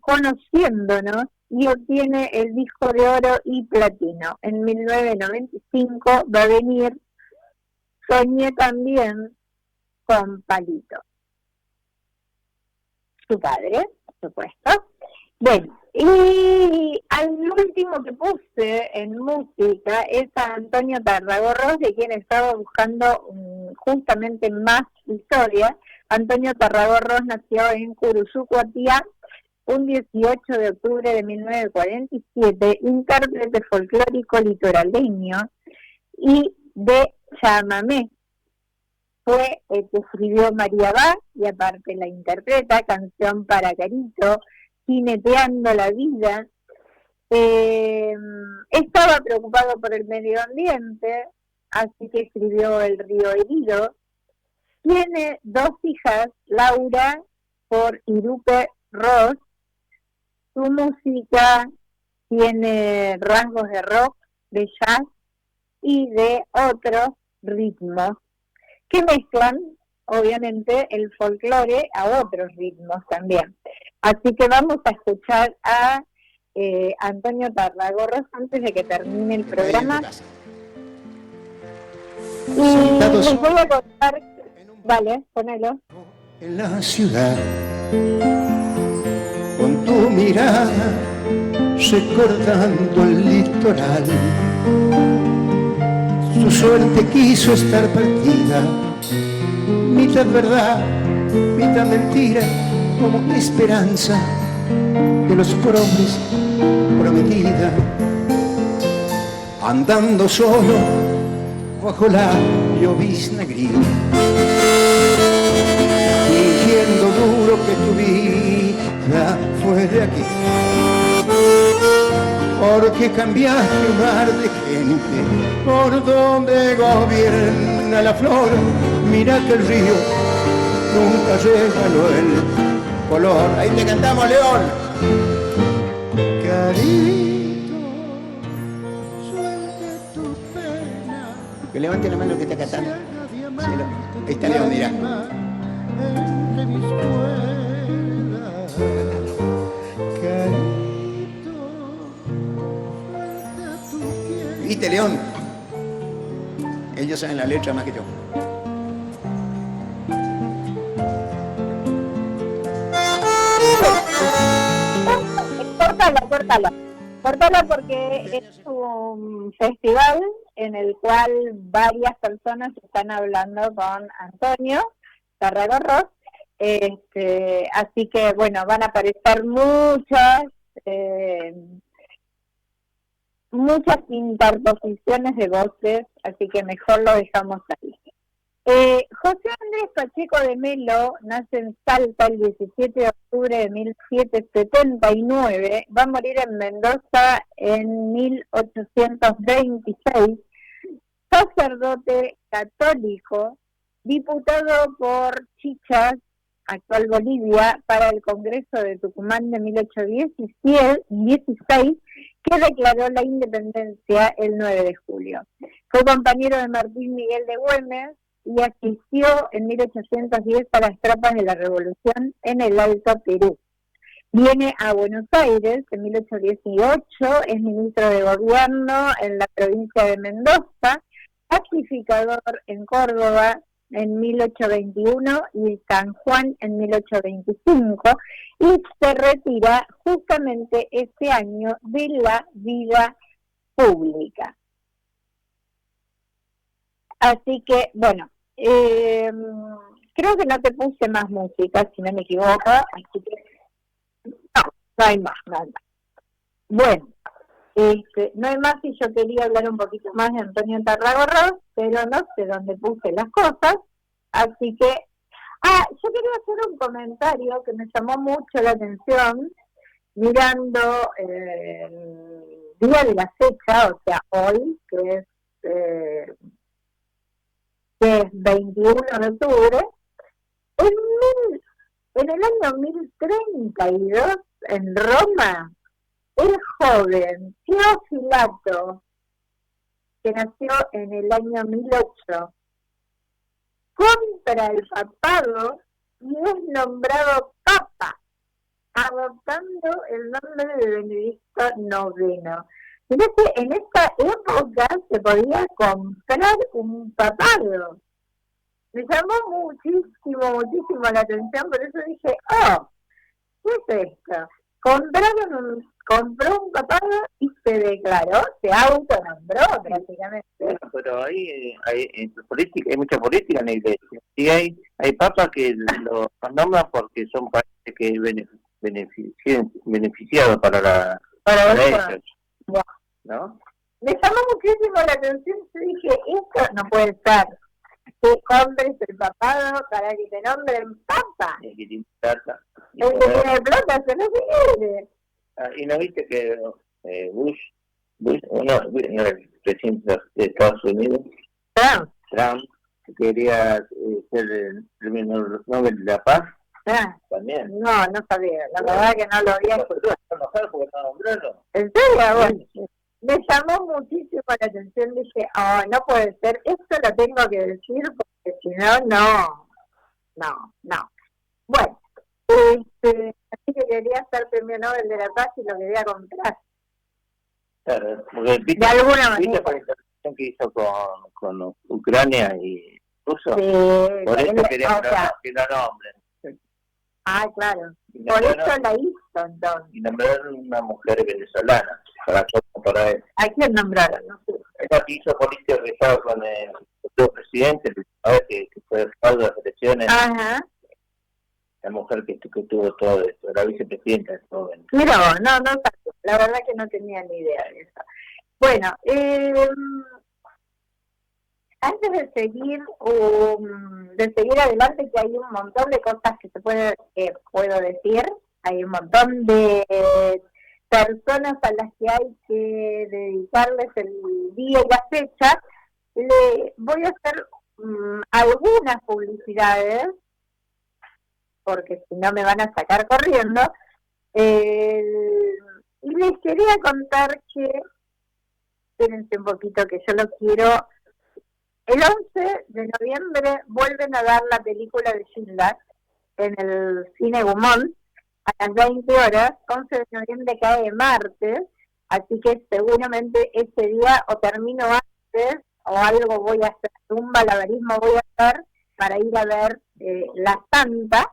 Conociéndonos, y obtiene el disco de oro y platino. En 1995 va a venir Soñé también con Palito, su padre, por supuesto. Bueno, y al último que puse en música es a Antonio Tarragorros, de quien estaba buscando justamente más historia. Antonio Tarragorros nació en Curuzú, Cuatiá, un 18 de octubre de 1947, intérprete folclórico litoraleño y de chamamé. Fue el que escribió María Va, y aparte la interpreta, Canción para Carito, Jineteando la vida. Estaba preocupado por el medio ambiente, así que escribió El río herido. Tiene 2 hijas, Laura por Irupe Ross. Su música tiene rasgos de rock, de jazz y de otros ritmos que mezclan, obviamente, el folclore a otros ritmos también. Así que vamos a escuchar a Antonio Tarragorros antes de que termine el programa. Y les voy a contar, vale, ponelo. En la ciudad, con tu mirada, recordando el litoral, su suerte quiso estar partida, mitad verdad, mitad mentira, como esperanza de los pobres prometida, andando solo bajo la llovizna gris, fingiendo duro que tu vida fue de aquí, porque cambiaste un mar de gente por donde gobierna la flor. Mira que el río nunca regaló el color. Ahí te cantamos, León. Carito, suelte tu pena. Que levante la mano que está cantando. Cielo. Ahí está León, mira. ¿Viste, León? Ellos saben la letra más que yo. Córtala porque es un festival en el cual varias personas están hablando con Antonio Tarragorros, así que bueno, van a aparecer muchas interposiciones de voces, así que mejor lo dejamos ahí. José Andrés Pacheco de Melo nace en Salta el 17 de octubre de 1779, va a morir en Mendoza en 1826, sacerdote católico, diputado por Chichas, actual Bolivia, para el Congreso de Tucumán de 1816, que declaró la independencia el 9 de julio. Fue compañero de Martín Miguel de Güemes y asistió en 1810 a las tropas de la Revolución en el Alto Perú. Viene a Buenos Aires en 1818, es ministro de Gobierno en la provincia de Mendoza, pacificador en Córdoba en 1821 y San Juan en 1825, y se retira justamente este año de la vida pública. Así que, bueno, creo que no te puse más música, si no me equivoco, así que no hay más, nada. Bueno, no hay más, y yo quería hablar un poquito más de Antonio Tarragorros, pero no sé dónde puse las cosas, así que... yo quería hacer un comentario que me llamó mucho la atención, mirando el día de la fecha, o sea, hoy, que es 21 de octubre, en el año 1032, en Roma, el joven Teofilato, que nació en el año 1008, contra el papado y es nombrado papa, adoptando el nombre de Benedicto IX. Fíjate, en esta época se podía comprar un papado. Me llamó muchísimo la atención, por eso dije, ¿qué es esto? Compró un papado y se declaró, se autonombró prácticamente. Bueno, pero ahí hay política, hay mucha política en la iglesia. Y hay papas que lo nombran porque son países que beneficiados para ellos, ¿no? Me llamó muchísimo la atención, yo dije, esto no puede ser. Que compres el papado para que te nombren papa. El que tiene plata. El que tiene plata se lo quiere. Y no viste que Bush, el presidente de Estados Unidos, Trump, quería ser el premio Nobel de la Paz. También. No sabía, la verdad que no lo había escuchado. Porque no nombraron. ¿En serio? Bueno, me llamó muchísimo la atención, dije, no puede ser, esto lo tengo que decir porque si no. Bueno, así que quería ser premio Nobel de la Paz y lo quería comprar. Claro, porque de alguna manera. ¿Viste por la intervención que hizo con Ucrania y Rusia? Sí, por eso quería que lo nombren. Claro. Por eso la hizo entonces. Y nombraron una mujer venezolana para él. ¿A quién nombraron? No sé. Ella que hizo política que estaba con el futuro presidente, que fue el de las elecciones. Ajá. La mujer que tuvo todo esto, la vicepresidenta joven. Pero no, la verdad que no tenía ni idea de eso. Bueno, antes de seguir adelante, que hay un montón de cosas que puedo decir, hay un montón de personas a las que hay que dedicarles el día y la fecha, le voy a hacer algunas publicidades, porque si no me van a sacar corriendo, y les quería contar que, espérense un poquito que yo lo quiero. El 11 de noviembre vuelven a dar la película de Schindler en el Cine Gumont a las 20 horas. 11 de noviembre cae martes, así que seguramente ese día o termino antes o algo voy a hacer, un malabarismo voy a hacer para ir a ver La Santa,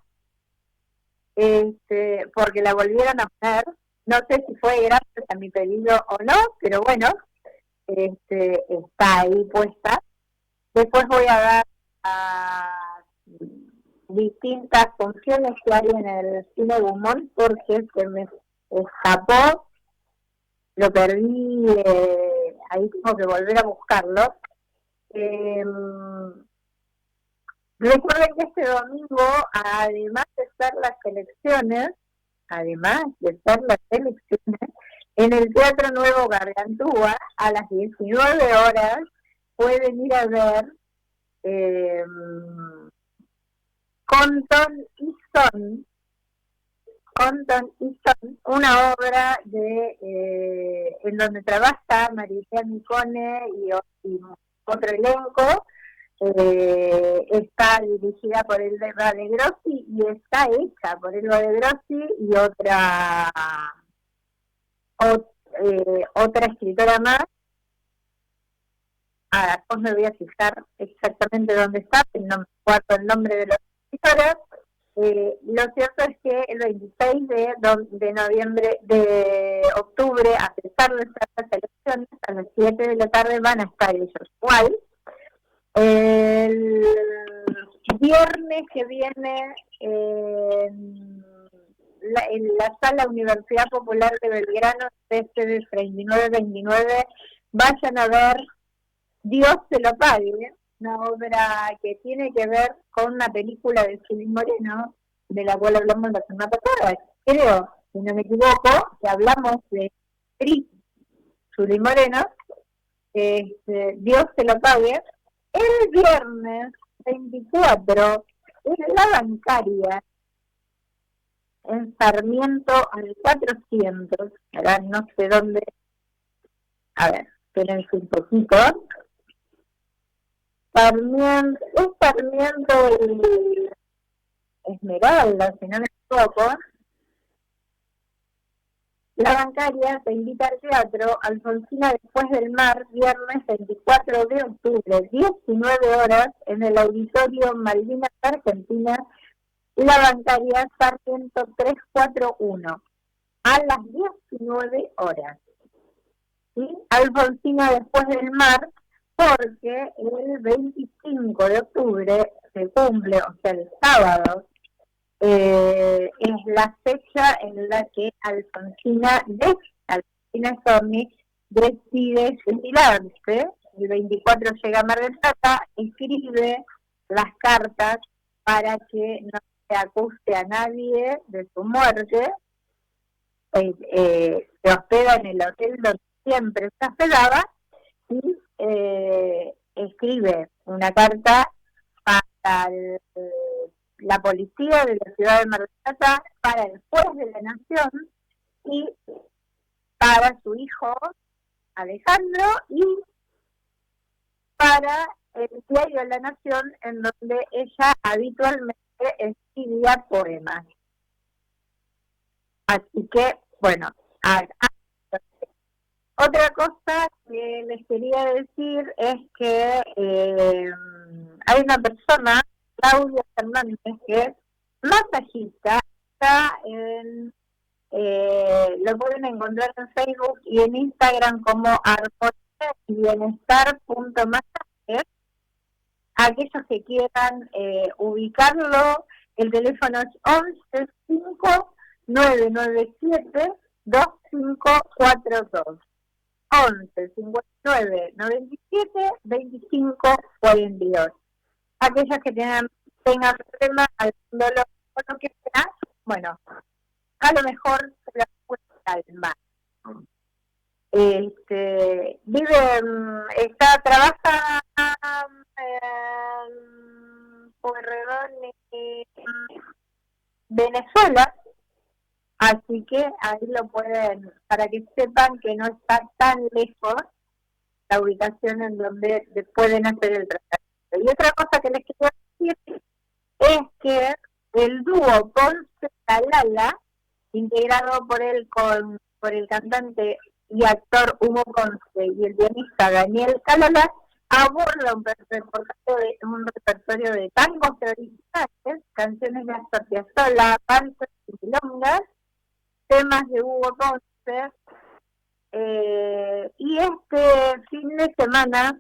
porque la volvieron a poner. No sé si fue gracias a mi pedido o no, pero bueno, está ahí puesta. Después voy a dar a distintas funciones que hay en el Cine Gumont porque se me escapó, lo perdí, ahí tengo que volver a buscarlo. Recuerden que este domingo, además de ser las elecciones, en el Teatro Nuevo Gargantúa, a las 19 horas, pueden ir a ver Compton y Son, una obra en donde trabaja Maritea Micone y otro elenco. Está dirigida por Elba de Grossi y está hecha por Elba de Grossi y otra escritora más. Después me voy a fijar exactamente dónde está, no me acuerdo el nombre de las escritoras. Lo cierto es que el 26 de octubre, a pesar de estas elecciones, a las 7 de la tarde van a estar ellos igual. El viernes que viene en la Sala Universidad Popular de Belgrano, de 3929, vayan a ver Dios se lo pague, una obra que tiene que ver con una película de Zulín Moreno, de la cual hablamos la semana pasada, creo, si no me equivoco, que hablamos de Zulín Moreno, Dios se lo pague. El viernes 24, en la Bancaria, en Sarmiento al 400, ahora no sé dónde, a ver, espérense un poquito. Sarmiento y Esmeralda, si no me equivoco. La Bancaria te invita al teatro Alfonsina Después del Mar, viernes 24 de octubre, 19 horas, en el Auditorio Malvinas Argentina, La Bancaria, Sarmiento 341, a las 19 horas. ¿Sí? Alfonsina Después del Mar, porque el 25 de octubre se cumple, o sea, el sábado, es la fecha en la que Alfonsina Storni decide suicidarse. El 24 llega a Mar del Plata, escribe las cartas para que no se acuse a nadie de su muerte, se hospeda en el hotel donde siempre se hospedaba y escribe una carta para la policía de la ciudad de Mar del Plata, para el juez de la Nación y para su hijo Alejandro y para el diario La Nación, en donde ella habitualmente escribía poemas. Así que, bueno, otra cosa que les quería decir es que hay una persona, Claudia Fernández, que es masajista, está lo pueden encontrar en Facebook y en Instagram como armonía-bienestar.masaje. Aquellos que quieran ubicarlo, el teléfono es 11-5-997-2542. 11-59-97-2542. Aquellos que tengan problemas, algún dolor o lo que sea, bueno, a lo mejor se la puede calmar. Trabaja en Pueyrredón y Venezuela, así que ahí lo pueden, para que sepan que no está tan lejos la ubicación en donde pueden hacer el tratamiento. Y otra cosa que les quiero decir es que el dúo Ponce Calala, integrado por el cantante y actor Hugo Ponce y el pianista Daniel Calala, aborda un repertorio de tangos tradicionales, canciones de Astor Piazzolla, valses y milongas, temas de Hugo Ponce, y este fin de semana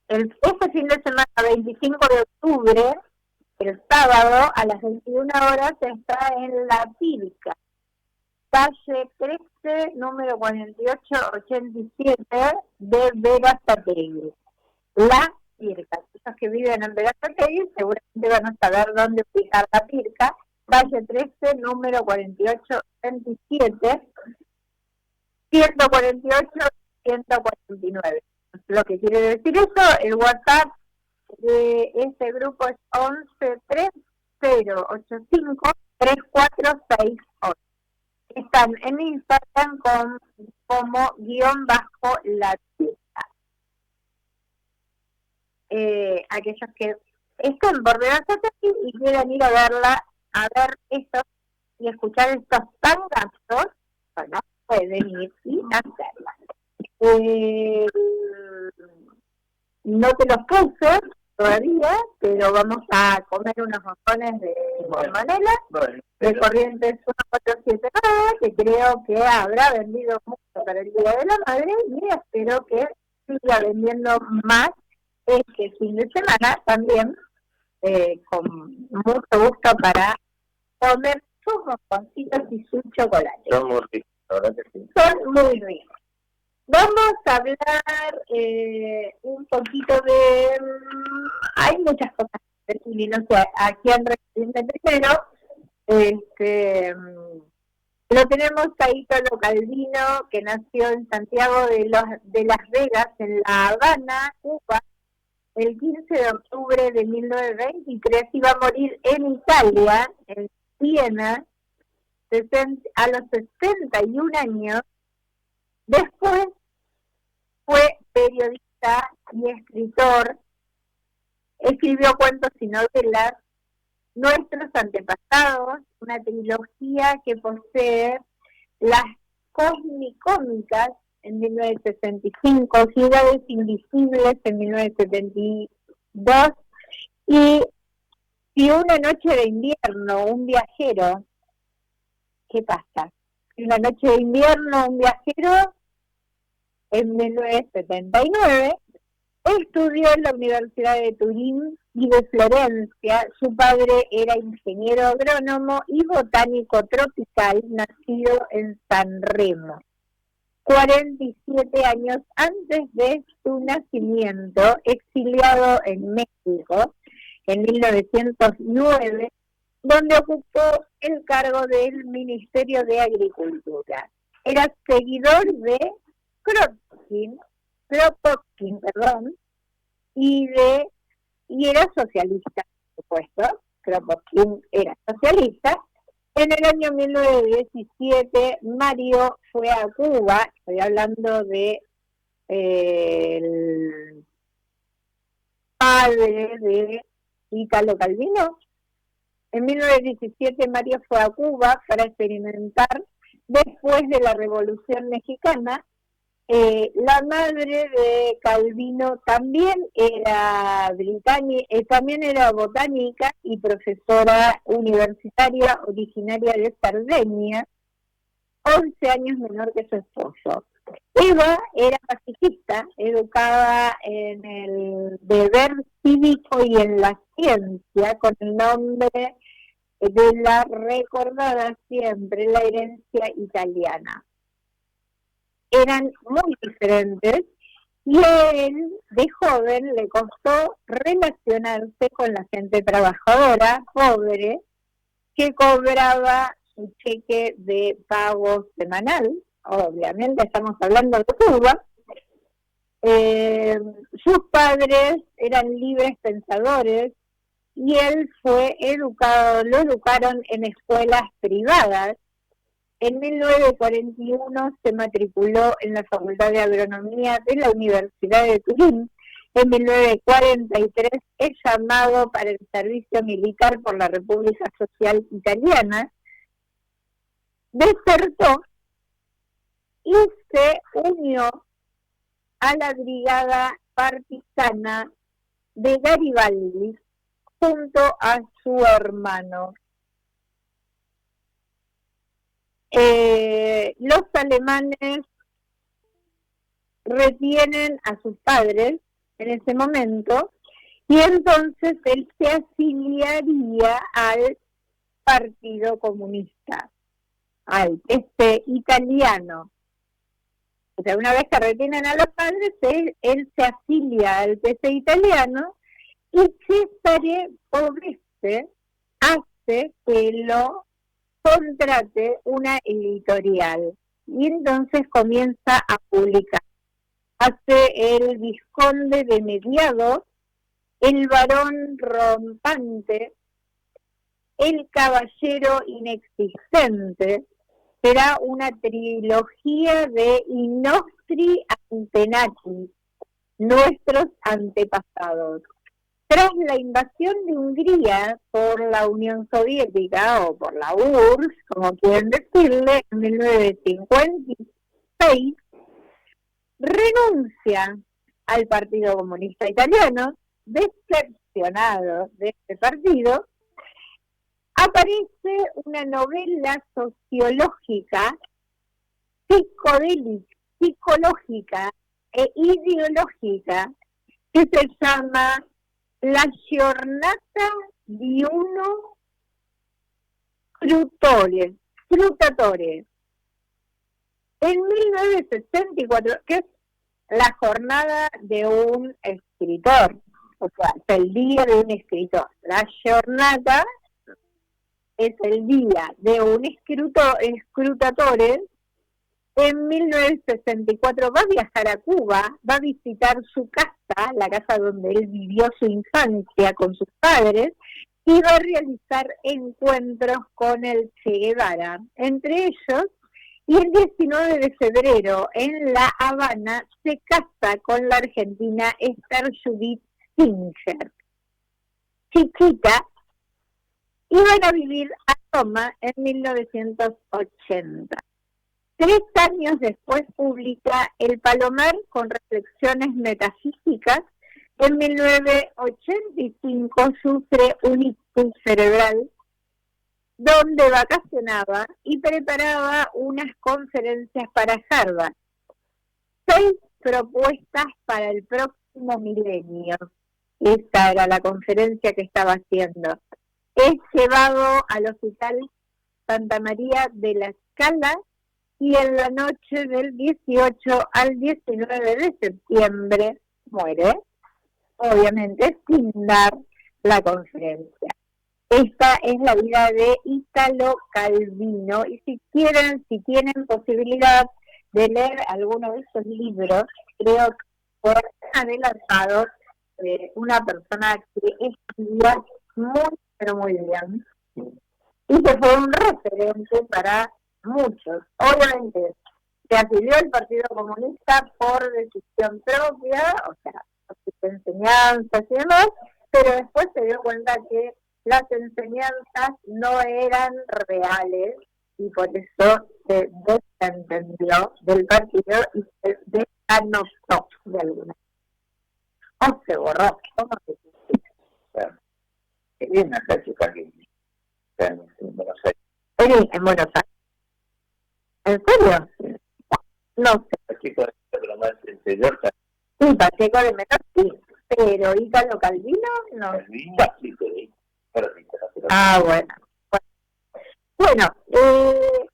este fin de semana, 25 de octubre, el sábado, a las 21 horas, está en La Pirca, calle 13, número 4887 de Verazategui. La Pirca. Los que viven en Verazategui seguramente van a saber dónde ubicar La Pirca, calle 13, número 4827. 148, 149. Lo que quiere decir eso, el WhatsApp de este grupo es 1130853468. Están en Instagram como _la fiesta. Aquellos que estén por Bellavista y quieran ir a verla, a ver esto y escuchar estos tangazos, bueno, pueden ir y hacerla. No te los puse todavía, pero vamos a comer unos montones de salmonela, de Corrientes 1479, que creo que habrá vendido mucho para el Día de la Madre, y espero que siga vendiendo más este fin de semana también, con mucho gusto para comer sus montoncitos y su chocolate. Son muy ricos, la verdad que sí. Son muy ricos. Vamos a hablar un poquito de... hay muchas cosas que decir, no sé, a quién referirme primero. Lo tenemos a Italo Calvino, que nació en Santiago de Las Vegas, en La Habana, Cuba, el 15 de octubre de 1923, iba a morir en Italia, en Siena, a los 61 años. Después fue periodista y escritor, escribió cuentos y novelas, Nuestros Antepasados, una trilogía que posee Las Cómicas en 1965, Ciudades Invisibles en 1972 y Si una noche de invierno, un viajero. ¿Qué pasa? Si una noche de invierno, un viajero, en 1979, estudió en la Universidad de Turín y de Florencia. Su padre era ingeniero agrónomo y botánico tropical, nacido en San Remo. 47 años antes de su nacimiento, exiliado en México en 1909, donde ocupó el cargo del Ministerio de Agricultura. Era seguidor de Kropotkin, y era socialista, por supuesto. Kropotkin era socialista. En el año 1917, Mario fue a Cuba, estoy hablando de el padre de Italo Calvino. En 1917 Mario fue a Cuba para experimentar después de la Revolución Mexicana. La madre de Calvino también era también era botánica y profesora universitaria originaria de Cerdeña, 11 años menor que su esposo. Eva era pacifista, educada en el deber cívico y en la ciencia, con el nombre de la recordada siempre, la herencia italiana. Eran muy diferentes y a él, de joven, le costó relacionarse con la gente trabajadora, pobre, que cobraba su cheque de pago semanal. Obviamente estamos hablando de Cuba. Sus padres eran libres pensadores y él lo educaron en escuelas privadas. En 1941 se matriculó en la Facultad de Agronomía de la Universidad de Turín. En 1943 es llamado para el servicio militar por la República Social Italiana. Desertó y se unió a la brigada partisana de Garibaldi junto a su hermano. Los alemanes retienen a sus padres en ese momento y entonces él se afiliaría al Partido Comunista, al PC italiano. O sea, una vez que retienen a los padres, él se afilia al PC italiano y Cesare Provese hace que lo contrate una editorial. y entonces comienza a publicar. Hace El Vizconde de Mediados, El Varón Rompante, El Caballero Inexistente. Será una trilogía de I Nostri Antenati, nuestros antepasados. Tras la invasión de Hungría por la Unión Soviética, o por la URSS, como quieren decirle, en 1956, renuncia al Partido Comunista Italiano. Decepcionado de este partido, aparece una novela sociológica, psicológica e ideológica que se llama La Giornata di uno Scrutatore. En 1964, que es la jornada de un escritor, o sea, es el día de un escritor. La Giornata es el día de un scrutatore. En 1964 va a viajar a Cuba, va a visitar su casa, la casa donde él vivió su infancia con sus padres, y va a realizar encuentros con el Che Guevara. Entre ellos, y el 19 de febrero en La Habana se casa con la argentina Esther Judith Singer, chiquita, y van a vivir a Roma en 1980. 3 años después publica El Palomar con reflexiones metafísicas. En 1985 sufre un ictus cerebral, donde vacacionaba y preparaba unas conferencias para Harvard. 6 propuestas para el próximo milenio. Esa era la conferencia que estaba haciendo. Es llevado al Hospital Santa María de la Scala y en la noche del 18 al 19 de septiembre muere, obviamente sin dar la conferencia. Esta es la vida de Italo Calvino, y si tienen posibilidad de leer alguno de esos libros, creo que por adelantado, una persona que escribía muy, pero muy bien, y que fue un referente para muchos. Obviamente se afilió al Partido Comunista por decisión propia, o sea, por sus enseñanzas y demás, pero después se dio cuenta que las enseñanzas no eran reales y por eso se desentendió del partido y se desanotó de alguna manera. O se borró, ¿cómo se dice? Qué bien acá Calvino, en Buenos Aires. En Buenos Aires. ¿En serio? No sé. Pacheco de Menor, Sí, Pacheco de Menor, sí. Pero Italo Calvino, no. Calvino, sí, pero Bueno. Bueno,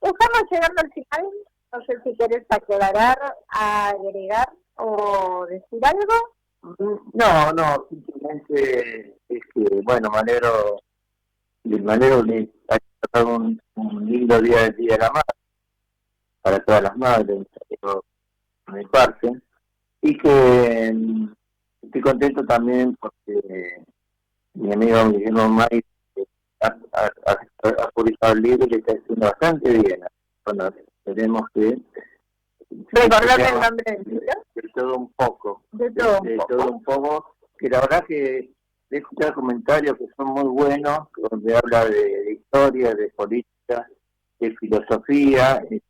estamos llegando al final. No sé si querés aclarar, agregar o decir algo. No, simplemente es que, bueno, me alegro de haya pasado un lindo día del Día de la Madre para todas las madres, por mi parte, y que estoy contento también porque mi amigo Guillermo May ha publicado el libro y le está haciendo bastante bien. Bueno, tenemos que recordar el nombre del libro. De todo un poco. De todo un poco, que la verdad que he escuchado comentarios que son muy buenos, donde habla de historia, de política, de filosofía, que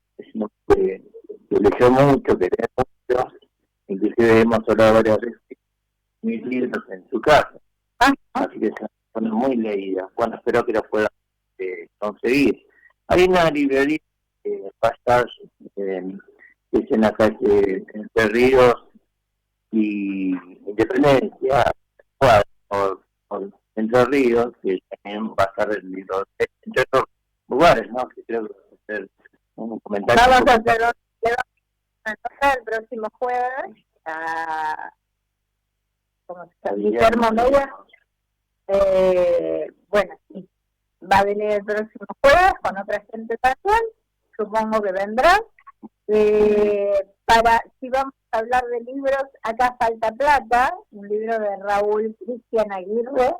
leyó mucho, que lee mucho, inclusive hemos hablado varias veces de mis libros en su casa. Así que son muy leídas. Bueno, espero que lo puedan conseguir. Hay una librería que va a estar que es en la calle Entre Ríos y Independencia, por Entre Ríos, que también va a estar el libro entre otros lugares, ¿no? Que creo que va a ser un comentario. Vamos a hacer el próximo jueves a Guillermo Meyer. Bueno, sí, va a venir el próximo jueves con otra gente también, supongo que vendrá, Si vamos a hablar de libros, acá falta plata, un libro de Raúl Cristian Aguirre,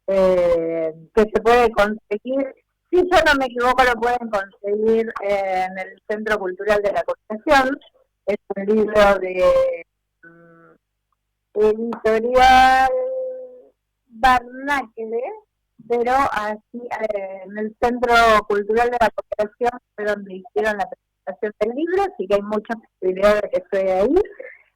que se puede conseguir, si yo no me equivoco, lo pueden conseguir en el Centro Cultural de la Constitución. Es un libro de editorial Barnáquele, pero así en el Centro Cultural de la Cooperación fue donde hicieron la presentación del libro, así que hay muchas posibilidades de que esté ahí.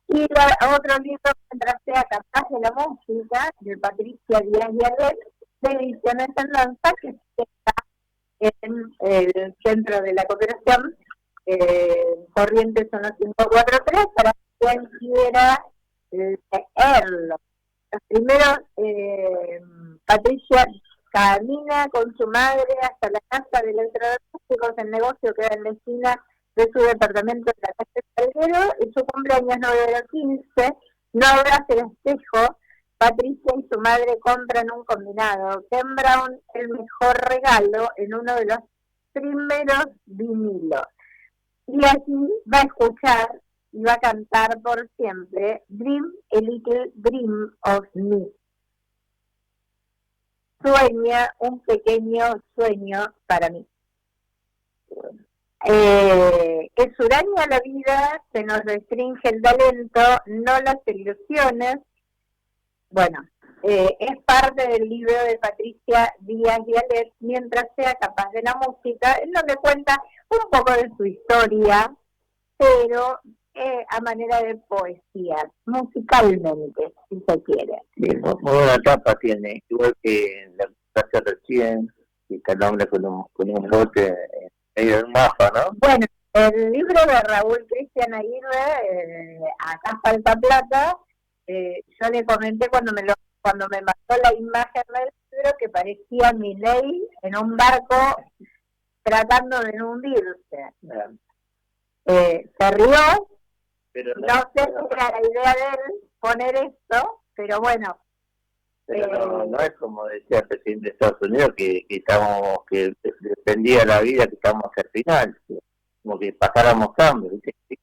Y otro libro, Mientras sea capaz de la música, de Patricia Díaz Yalet, de Ediciones en Danza, que está en el Centro de la Cooperación, Corrientes 1543, para quien quiera leerlo. Primero, Patricia camina con su madre hasta la casa del electrodomésticos, el negocio queda en la esquina de su departamento en la calle Salguero, y su cumpleaños número 15, no abraza el espejo. Patricia y su madre compran un combinado. Ken Brown, el mejor regalo, en uno de los primeros vinilos. Y así va a escuchar y va a cantar por siempre Dream a Little Dream of Me. Sueña un pequeño sueño para mí. Es huraña la vida, se nos restringe el talento, no las ilusiones. Bueno, es parte del libro de Patricia Díaz Yalet, Mientras sea capaz de la música, en donde cuenta un poco de su historia, pero a manera de poesía, musicalmente, si se quiere. Bien, muy buena tapa tiene, igual que la clase recién, y cada hombre con un lote medio del mapa, ¿no? Bueno, el libro de Raúl Cristian Aguirre, Acá falta plata, yo le comenté cuando me mandó la imagen del libro que parecía Milei en un barco tratando de hundirse. Se rió, pero no sé si era la idea de él poner esto, pero bueno. Pero no es como decía el presidente de Estados Unidos que dependía la vida, que estábamos al final, como que pasáramos hambre, ¿viste?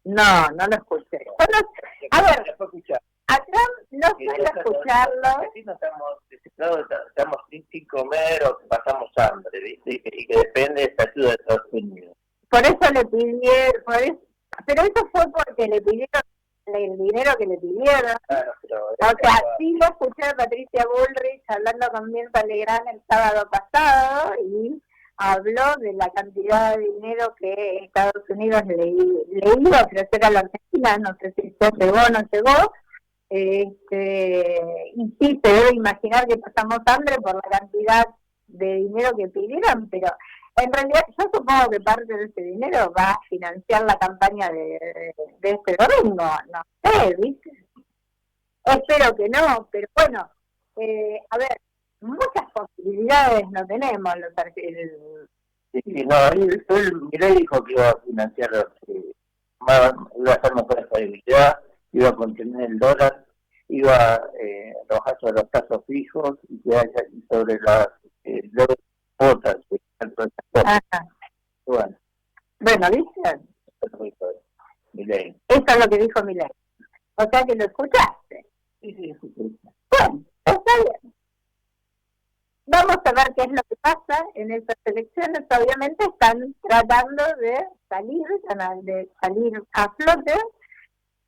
No lo escuché. Bueno, a ver, a Trump no suelo escucharlo. Aquí no estamos desesperados, estamos sin comer o pasamos hambre, ¿viste? Y que depende de esta ayuda de Estados Unidos. Por eso le pidieron, pero eso fue porque le pidieron el dinero que le pidieron. Claro, o sea, sí lo escuché a Patricia Bullrich hablando con Mirta Legrand el sábado pasado y habló de la cantidad de dinero que Estados Unidos le iba a ofrecer a la Argentina, no sé si llegó o no llegó, y sí se debe imaginar que pasamos hambre por la cantidad de dinero que pidieron, pero en realidad yo supongo que parte de ese dinero va a financiar la campaña de este domingo, no sé, ¿viste? Espero que no, pero bueno, a ver, muchas posibilidades no tenemos los argentinos. Sí, no, Milei dijo que iba a financiar, iba a hacer mejor estabilidad, iba a contener el dólar, iba a trabajar sobre los plazos fijos y que haya sobre las cuotas. Bueno, ¿viste? Milei. Eso es lo que dijo Milei. O sea que lo escuchaste. Sí. Bueno, está bien. Vamos a ver qué es lo que pasa en estas elecciones. Obviamente están tratando de salir a flote.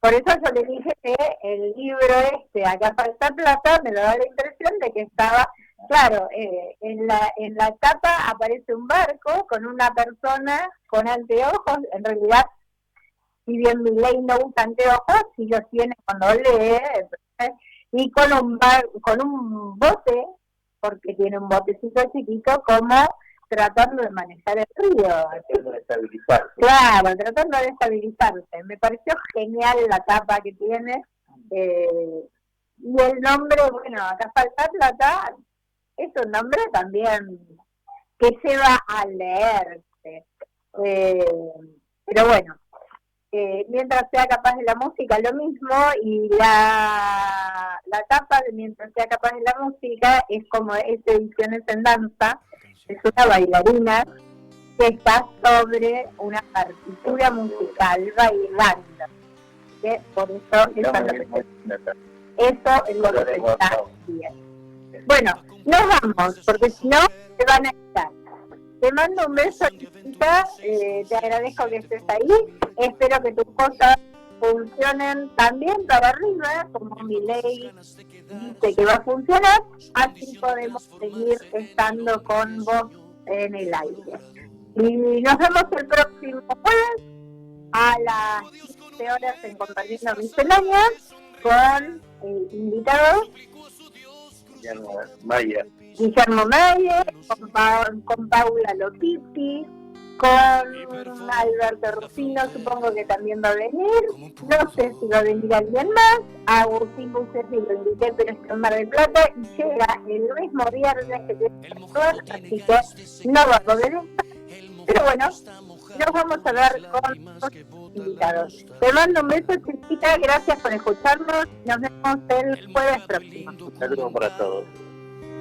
Por eso yo le dije que el libro Acá falta plata, me lo da la impresión de que estaba, claro, en la tapa aparece un barco con una persona con anteojos. En realidad, si bien Milei no usa anteojos, sí los tiene cuando lee, y con un bote, porque tiene un botecito chiquito, como tratando de manejar el río. Tratando de estabilizarse. Claro, tratando de estabilizarse. Me pareció genial la tapa que tiene. Y el nombre, bueno, Acá falta plata, es un nombre también que lleva a leerse. Pero bueno, Mientras sea capaz de la música, lo mismo, y la tapa de Mientras sea capaz de la música es como Ediciones en Danza, es una bailarina que está sobre una partitura musical bailando. Que por eso eso es lo que está bien. Bueno, nos vamos, porque si no, te van a echar. Te mando un beso, chiquita, te agradezco que estés ahí, espero que tus cosas funcionen también para arriba, como mi ley dice que va a funcionar, así podemos seguir estando con vos en el aire. Y nos vemos el próximo jueves a las 15 horas en Compartiendo Misceláneas con invitados Guillermo Mayer, con Paula Lopitti, con Alberto Rufino, supongo que también va a venir, no sé si va a venir alguien más, a Agustín Bucesi lo invité, pero está en Mar del Plata y llega el mismo viernes que tiene que actuar, así que no va a poder estar, pero bueno, nos vamos a ver con los invitados. Te mando un beso, chiquita, gracias por escucharnos, nos vemos el jueves próximo. Un saludo para todos.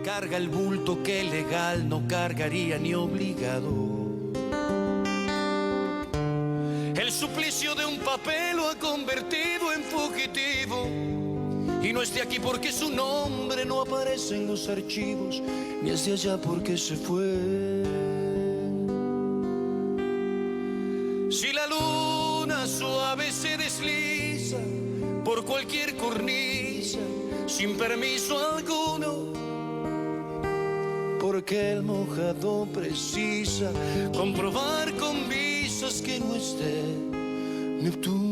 Carga el bulto que legal no cargaría ni obligado. El suplicio de un papel lo ha convertido en fugitivo. Y no es de aquí porque su nombre no aparece en los archivos, ni es de allá porque se fue. Si la luna suave se desliza por cualquier cornisa, sin permiso alguno, porque el mojado precisa comprobar con visas que no esté Neptuno.